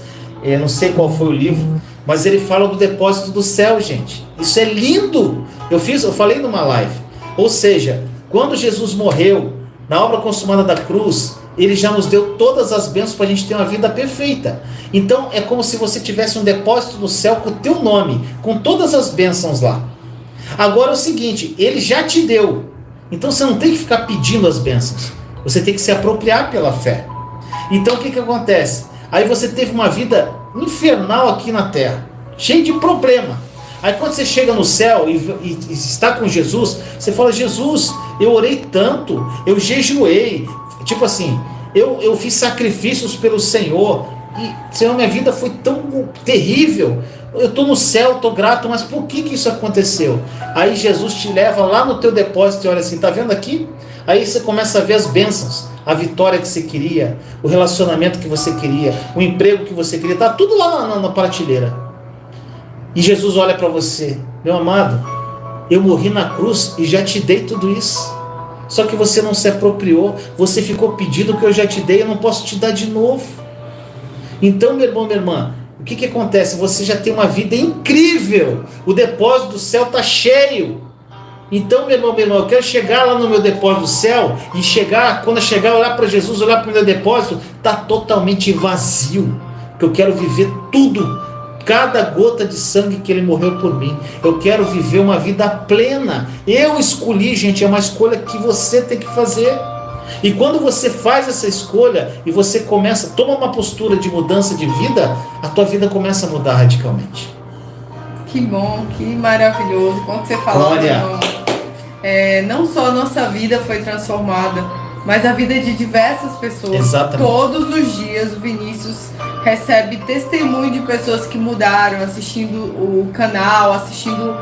não sei qual foi o livro, mas ele fala do depósito do céu, gente. Isso é lindo. Eu falei numa live. Ou seja, quando Jesus morreu, na obra consumada da cruz, ele já nos deu todas as bênçãos para a gente ter uma vida perfeita. Então é como se você tivesse um depósito no céu com o teu nome, com todas as bênçãos lá. Agora é o seguinte, ele já te deu. Então você não tem que ficar pedindo as bênçãos. Você tem que se apropriar pela fé. Então o que acontece? Aí você teve uma vida infernal aqui na terra, cheio de problema. Aí quando você chega no céu e está com Jesus, você fala: Jesus, eu orei tanto, eu jejuei, tipo assim, eu fiz sacrifícios pelo Senhor, e Senhor, minha vida foi tão terrível, eu estou no céu, estou grato, mas por que isso aconteceu? Aí Jesus te leva lá no teu depósito e olha assim, tá vendo aqui? Aí você começa a ver as bênçãos, a vitória que você queria, o relacionamento que você queria, o emprego que você queria, tá tudo lá na prateleira. E Jesus olha para você: meu amado, eu morri na cruz e já te dei tudo isso. Só que você não se apropriou, você ficou pedindo o que eu já te dei, eu não posso te dar de novo. Então, meu irmão, minha irmã, o que acontece? Você já tem uma vida incrível, o depósito do céu está cheio. Então, meu irmão, eu quero chegar lá no meu depósito do céu e quando eu chegar, olhar para Jesus, olhar para o meu depósito, está totalmente vazio, porque eu quero viver tudo, cada gota de sangue que ele morreu por mim. Eu quero viver uma vida plena. Eu escolhi, gente, é uma escolha que você tem que fazer. E quando você faz essa escolha e você toma uma postura de mudança de vida, a tua vida começa a mudar radicalmente. Que bom, que maravilhoso. Como você falou, não só a nossa vida foi transformada, mas a vida de diversas pessoas. Exatamente. Todos os dias o Vinícius recebe testemunho de pessoas que mudaram, assistindo o canal, assistindo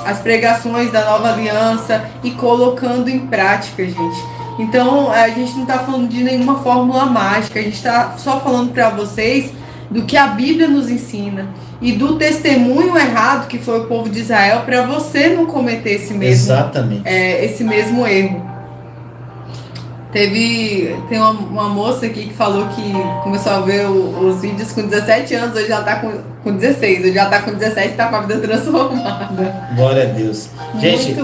as pregações da Nova Aliança e colocando em prática, gente. Então, a gente não está falando de nenhuma fórmula mágica, a gente está só falando para vocês do que a Bíblia nos ensina e do testemunho errado que foi o povo de Israel, para você não cometer esse mesmo erro. Tem uma moça aqui que falou que começou a ver os vídeos com 17 anos, hoje já está com 16, hoje já está com 17 e está com a vida transformada. Glória a Deus. Gente,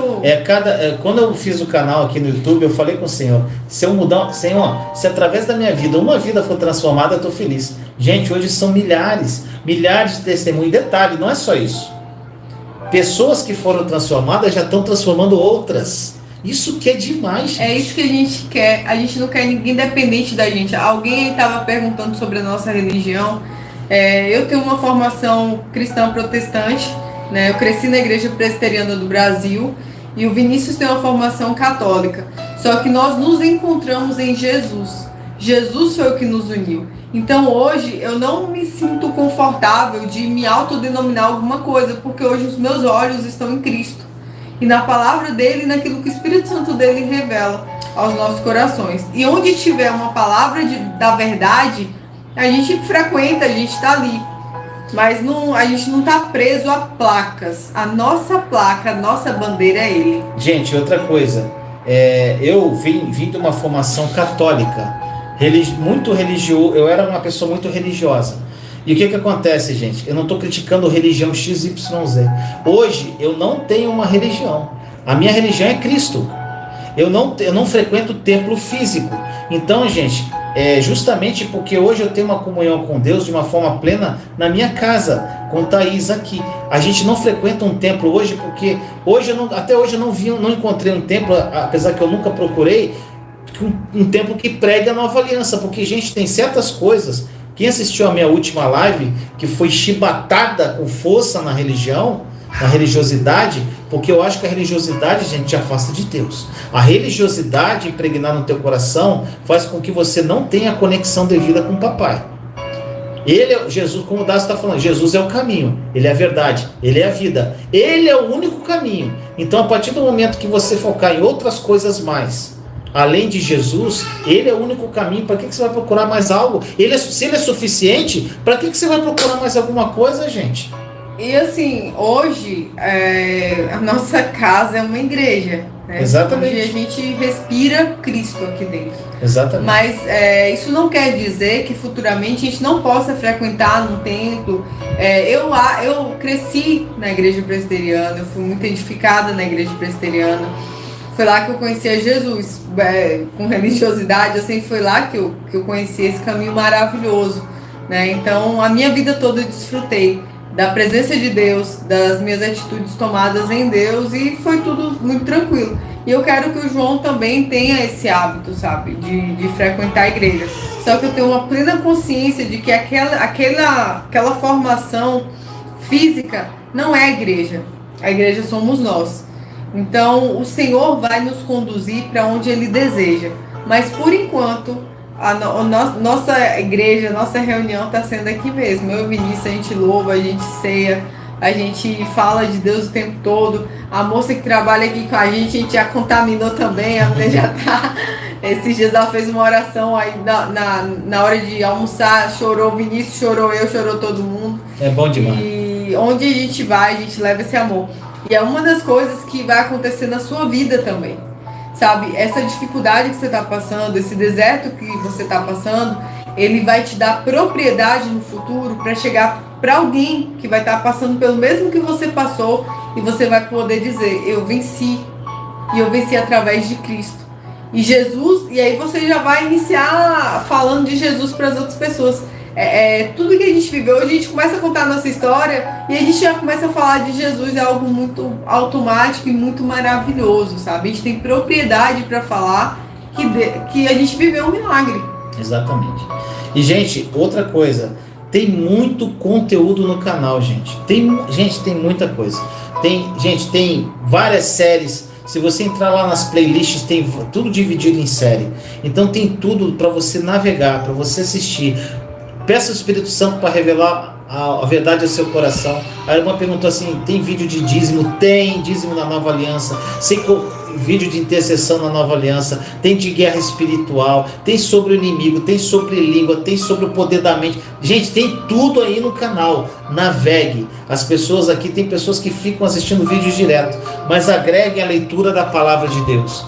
quando eu fiz o canal aqui no YouTube, eu falei com o Senhor: se eu mudar, Senhor, se através da minha vida uma vida for transformada, eu estou feliz. Gente, hoje são milhares de testemunhos. Detalhe, não é só isso. Pessoas que foram transformadas já estão transformando outras. Isso que é demais, gente. É isso que a gente quer. A gente não quer ninguém dependente da gente. Alguém estava perguntando sobre a nossa religião. Eu tenho uma formação cristã protestante, né? Eu cresci na Igreja Presbiteriana do Brasil e o Vinícius tem uma formação católica. Só que nós nos encontramos em Jesus. Jesus foi o que nos uniu. Então hoje eu não me sinto confortável de me autodenominar alguma coisa, porque hoje os meus olhos estão em Cristo e na palavra dele e naquilo que o Espírito Santo dele revela aos nossos corações. E onde tiver uma palavra da verdade, a gente frequenta, a gente está ali. Mas a gente não está preso a placas. A nossa placa, a nossa bandeira é ele. Gente, outra coisa. Eu vim de uma formação católica, muito religioso. Eu era uma pessoa muito religiosa. E o que acontece, gente? Eu não estou criticando religião XYZ. Hoje eu não tenho uma religião. A minha religião é Cristo. Eu não frequento templo físico. Então, gente, justamente porque hoje eu tenho uma comunhão com Deus de uma forma plena na minha casa, com Thaís aqui. A gente não frequenta um templo hoje porque até hoje eu não encontrei um templo, apesar que eu nunca procurei, um templo que pregue a nova aliança. Porque, gente, tem certas coisas. Quem assistiu a minha última live, que foi chibatada com força na religião, na religiosidade, porque eu acho que a religiosidade, gente, te afasta de Deus. A religiosidade impregnada no teu coração faz com que você não tenha a conexão devida com o papai. Jesus, como o Dácio está falando, Jesus é o caminho, ele é a verdade, ele é a vida, ele é o único caminho. Então, a partir do momento que você focar em outras coisas mais, além de Jesus, ele é o único caminho. Para que você vai procurar mais algo? Se ele é suficiente, para que você vai procurar mais alguma coisa, gente? E assim, hoje a nossa casa é uma igreja, né? Exatamente. Onde a gente respira Cristo aqui dentro. Exatamente. Mas isso não quer dizer que futuramente a gente não possa frequentar num templo. Eu cresci na igreja presbiteriana, eu fui muito edificada na igreja presbiteriana. Foi lá que eu conheci Jesus, com religiosidade, assim, foi lá que eu conheci esse caminho maravilhoso, né? Então, a minha vida toda eu desfrutei da presença de Deus, das minhas atitudes tomadas em Deus, e foi tudo muito tranquilo. E eu quero que o João também tenha esse hábito, sabe, de frequentar a igreja. Só que eu tenho uma plena consciência de que aquela formação física não é a igreja somos nós. Então, o Senhor vai nos conduzir para onde Ele deseja. Mas, por enquanto, nossa igreja, nossa reunião está sendo aqui mesmo. Eu e Vinícius, a gente louva, a gente ceia, a gente fala de Deus o tempo todo. A moça que trabalha aqui com a gente já contaminou também, a mulher já tá... Esses dias ela fez uma oração aí na hora de almoçar, chorou o Vinícius, chorou eu, chorou todo mundo. É bom demais. E onde a gente vai, a gente leva esse amor. E é uma das coisas que vai acontecer na sua vida também, sabe? Essa dificuldade que você está passando, esse deserto que você está passando, ele vai te dar propriedade no futuro para chegar para alguém que vai estar passando pelo mesmo que você passou, e você vai poder dizer, eu venci, e eu venci através de Cristo. E Jesus, e aí você já vai iniciar falando de Jesus para as outras pessoas. Tudo que a gente viveu, a gente começa a contar a nossa história e a gente já começa a falar de Jesus, é algo muito automático e muito maravilhoso, sabe? A gente tem propriedade para falar que a gente viveu um milagre. Exatamente. E, gente, outra coisa, tem muito conteúdo no canal, gente. Tem muita coisa. Tem várias séries. Se você entrar lá nas playlists, tem tudo dividido em série. Então tem tudo para você navegar, para você assistir. Peça o Espírito Santo para revelar a verdade ao seu coração. A irmã perguntou assim, tem vídeo de dízimo? Tem dízimo na Nova Aliança. Vídeo de intercessão na Nova Aliança. Tem de guerra espiritual. Tem sobre o inimigo. Tem sobre língua. Tem sobre o poder da mente. Gente, tem tudo aí no canal. Navegue. As pessoas aqui, tem pessoas que ficam assistindo vídeos direto, mas agreguem a leitura da palavra de Deus.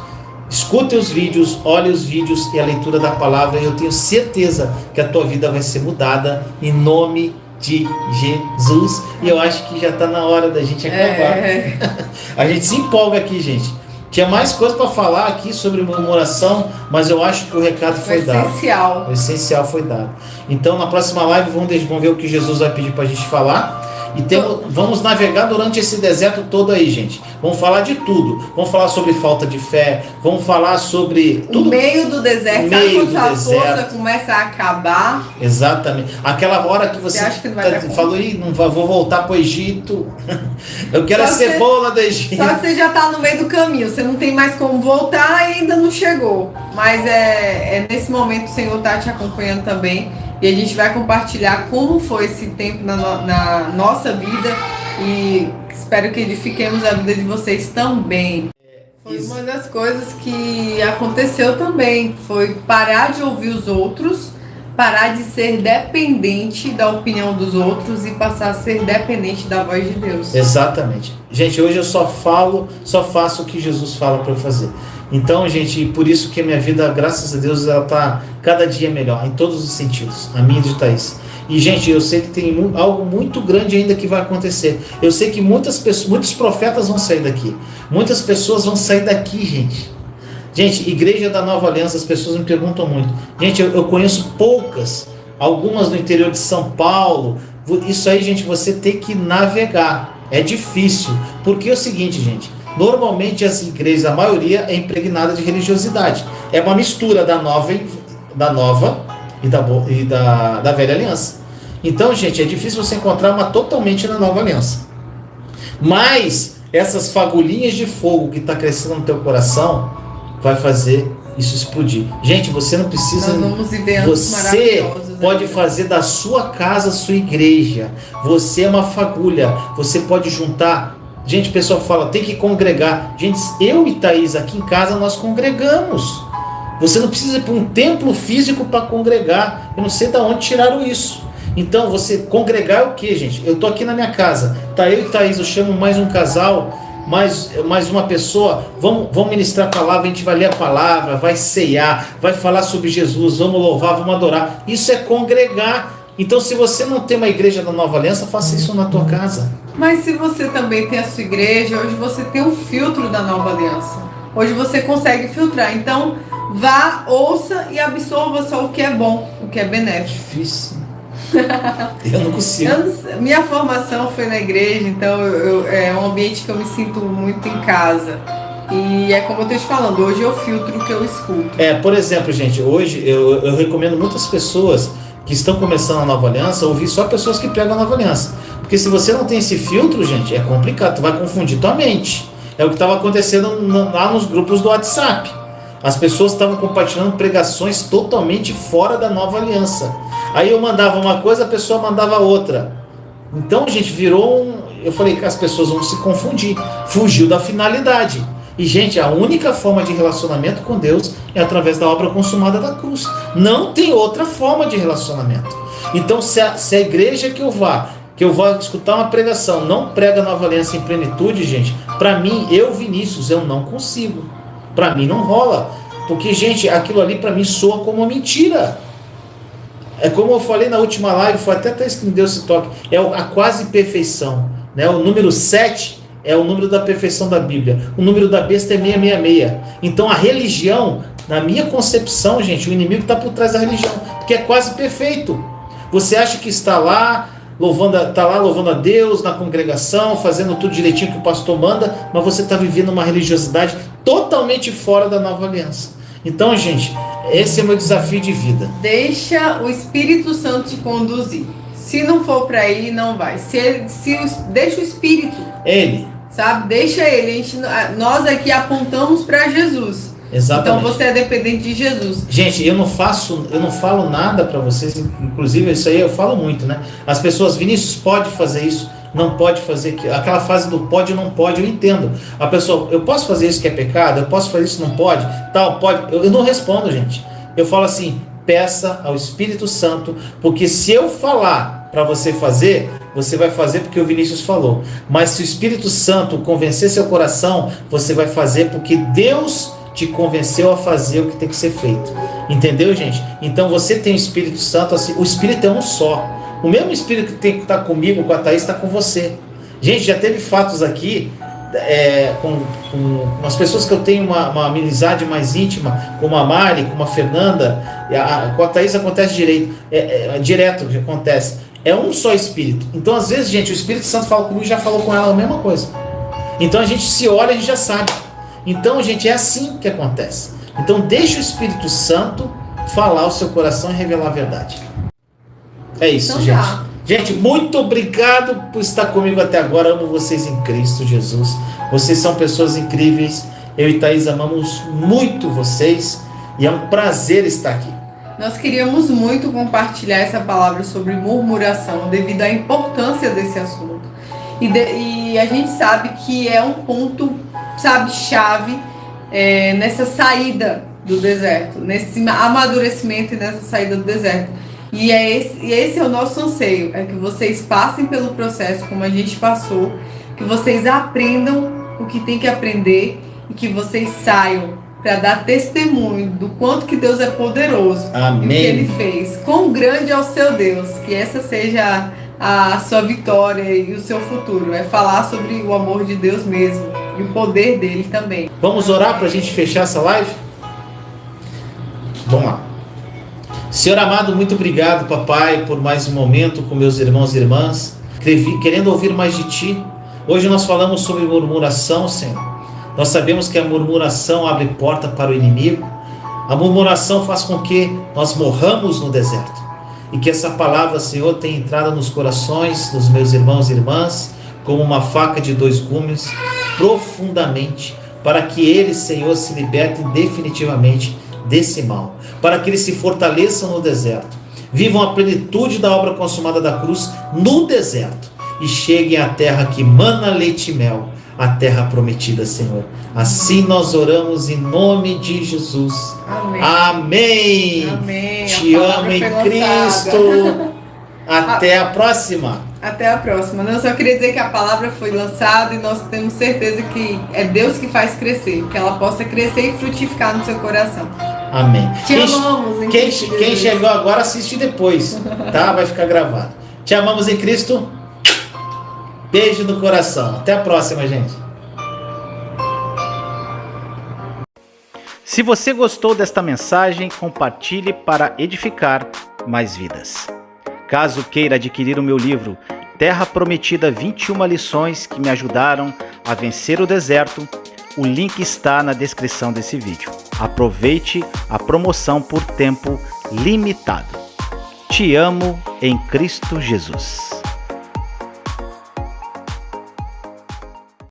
Escute os vídeos, olhe os vídeos e a leitura da palavra, e eu tenho certeza que a tua vida vai ser mudada em nome de Jesus. E eu acho que já está na hora da gente acabar. A gente se empolga aqui, gente. Tinha mais coisa para falar aqui sobre murmuração, mas eu acho que o recado foi dado. O essencial foi dado. Então, na próxima live, vamos ver o que Jesus vai pedir para a gente falar. E vamos navegar durante esse deserto todo aí, gente. Vamos falar de tudo. Vamos falar sobre falta de fé. Vamos falar sobre tudo. O meio do deserto. Sabe quando a força começa a acabar? Exatamente. Aquela hora que você acha que não vai falou, vou voltar para o Egito. Eu quero a cebola do Egito. Só que você já está no meio do caminho. Você não tem mais como voltar e ainda não chegou. Mas nesse momento o Senhor está te acompanhando também. E a gente vai compartilhar como foi esse tempo na nossa vida, e espero que edifiquemos a vida de vocês também. Foi uma das coisas que aconteceu também, foi parar de ouvir os outros, parar de ser dependente da opinião dos outros e passar a ser dependente da voz de Deus. Exatamente. Gente, hoje eu só faço o que Jesus fala para eu fazer. Então, gente, por isso que a minha vida, graças a Deus, ela está cada dia melhor, em todos os sentidos, a minha de Thaís. E, gente, eu sei que tem algo muito grande ainda que vai acontecer. Eu sei que muitos profetas vão sair daqui. Muitas pessoas vão sair daqui, gente. Gente, Igreja da Nova Aliança, as pessoas me perguntam muito. Gente, eu conheço poucas, algumas no interior de São Paulo. Isso aí, gente, você tem que navegar. É difícil. Porque é o seguinte, gente. Normalmente as igrejas, a maioria é impregnada de religiosidade. É uma mistura da nova e da velha aliança. Então, gente, é difícil você encontrar uma totalmente na Nova Aliança. Mas essas fagulhinhas de fogo que está crescendo no teu coração vai fazer isso explodir. Gente, você não precisa... Você pode fazer da sua casa a sua igreja. Você é uma fagulha. Você pode juntar... Gente, o pessoal fala, tem que congregar. Gente, eu e Thaís aqui em casa, nós congregamos. Você não precisa ir para um templo físico para congregar. Eu não sei de onde tiraram isso. Então, você congregar é o que, gente? Eu tô aqui na minha casa, tá eu e Thaís, eu chamo mais um casal, mais uma pessoa, vamos ministrar a palavra, a gente vai ler a palavra, vai ceiar, vai falar sobre Jesus, vamos louvar, vamos adorar. Isso é congregar. Então, se você não tem uma igreja da Nova Aliança, faça isso na tua casa. Mas se você também tem a sua igreja, hoje você tem um filtro da Nova Aliança. Hoje você consegue filtrar. Então, vá, ouça e absorva só o que é bom, o que é benéfico. Difícil. Eu não consigo. Minha formação foi na igreja, então é um ambiente que eu me sinto muito em casa. E é como eu estou te falando, hoje eu filtro o que eu escuto. Por exemplo, gente, hoje eu recomendo muitas pessoas que estão começando a Nova Aliança ouvir só pessoas que pregam a Nova Aliança. Porque se você não tem esse filtro, gente, é complicado, tu vai confundir tua mente. É o que estava acontecendo lá nos grupos do WhatsApp. As pessoas estavam compartilhando pregações totalmente fora da Nova Aliança. Aí eu mandava uma coisa, a pessoa mandava outra. Então, gente, eu falei que as pessoas vão se confundir. Fugiu da finalidade. E, gente, a única forma de relacionamento com Deus é através da obra consumada da cruz. Não tem outra forma de relacionamento. Então, se a igreja que eu vou escutar uma pregação, não prega Nova Aliança em plenitude, gente, para mim, Vinícius, eu não consigo. Para mim não rola. Porque, gente, aquilo ali para mim soa como uma mentira. É como eu falei na última live, foi até Thaís que me deu esse toque, é a quase perfeição, né? O número 7 é o número da perfeição da Bíblia. O número da besta é 666. Então a religião, na minha concepção, gente, o inimigo está por trás da religião, porque é quase perfeito. Você acha que está lá louvando a Deus na congregação, fazendo tudo direitinho que o pastor manda, mas você está vivendo uma religiosidade totalmente fora da Nova Aliança. Então, gente, esse é o meu desafio de vida. Deixa o Espírito Santo te conduzir. Se não for para ir, não vai. Deixa o Espírito. Ele. Sabe? Deixa ele. Nós aqui apontamos para Jesus. Exatamente. Então você é dependente de Jesus. Gente, eu não falo nada para vocês, inclusive isso aí eu falo muito, né? As pessoas, Vinícius, pode fazer isso, não pode fazer aquela fase do pode ou não pode, eu entendo. A pessoa, eu posso fazer isso que é pecado, eu posso fazer isso não pode, tal, pode. Eu não respondo, gente. Eu falo assim, peça ao Espírito Santo, porque se eu falar para você fazer, você vai fazer porque o Vinícius falou. Mas se o Espírito Santo convencer seu coração, você vai fazer porque Deus te convenceu a fazer o que tem que ser feito. Entendeu, gente? Então você tem o Espírito Santo, assim, o Espírito é um só. O mesmo Espírito que tem que estar comigo, com a Thaís, está com você. Gente, já teve fatos aqui com as pessoas que eu tenho uma amizade mais íntima, como a Mari, como a Fernanda, com a Thaís acontece direto que acontece. É um só Espírito. Então, às vezes, gente, o Espírito Santo fala comigo e já falou com ela a mesma coisa. Então, a gente se olha e a gente já sabe. Então, gente, é assim que acontece. Então, deixa o Espírito Santo falar o seu coração e revelar a verdade. É isso, então, gente. Tá. Gente, muito obrigado por estar comigo até agora. Amo vocês em Cristo Jesus. Vocês são pessoas incríveis. Eu e Thaís amamos muito vocês. E é um prazer estar aqui. Nós queríamos muito compartilhar essa palavra sobre murmuração, devido à importância desse assunto. E a gente sabe que é um ponto, chave nessa saída do deserto, nesse amadurecimento e nessa saída do deserto. E esse é o nosso anseio, é que vocês passem pelo processo como a gente passou, que vocês aprendam o que tem que aprender e que vocês saiam para dar testemunho do quanto que Deus é poderoso. Amém. E o que Ele fez. Quão grande é o seu Deus, que essa seja a sua vitória e o seu futuro, é falar sobre o amor de Deus mesmo e o poder dele também. Vamos orar para a gente fechar essa live? Vamos lá. Senhor amado, muito obrigado, papai, por mais um momento com meus irmãos e irmãs, querendo ouvir mais de ti. Hoje nós falamos sobre murmuração, Senhor. Nós sabemos que a murmuração abre porta para o inimigo. A murmuração faz com que nós morramos no deserto. E que essa palavra, Senhor, tenha entrado nos corações dos meus irmãos e irmãs, como uma faca de dois gumes, profundamente, para que eles, Senhor, se libertem definitivamente desse mal, para que eles se fortaleçam no deserto, vivam a plenitude da obra consumada da cruz no deserto e cheguem à terra que mana leite e mel, a terra prometida, Senhor. Assim nós oramos em nome de Jesus. Amém. Amém. Amém. Te amo em Cristo. Até a próxima. Até a próxima. Eu só queria dizer que a palavra foi lançada e nós temos certeza que é Deus que faz crescer, que ela possa crescer e frutificar no seu coração. Amém. Te amamos em Cristo. Quem chegou agora, assiste depois, tá? Vai ficar gravado. Te amamos em Cristo. Beijo no coração. Até a próxima, gente. Se você gostou desta mensagem, compartilhe para edificar mais vidas. Caso queira adquirir o meu livro Terra Prometida 21 lições que me ajudaram a vencer o deserto, o link está na descrição desse vídeo. Aproveite a promoção por tempo limitado. Te amo em Cristo Jesus.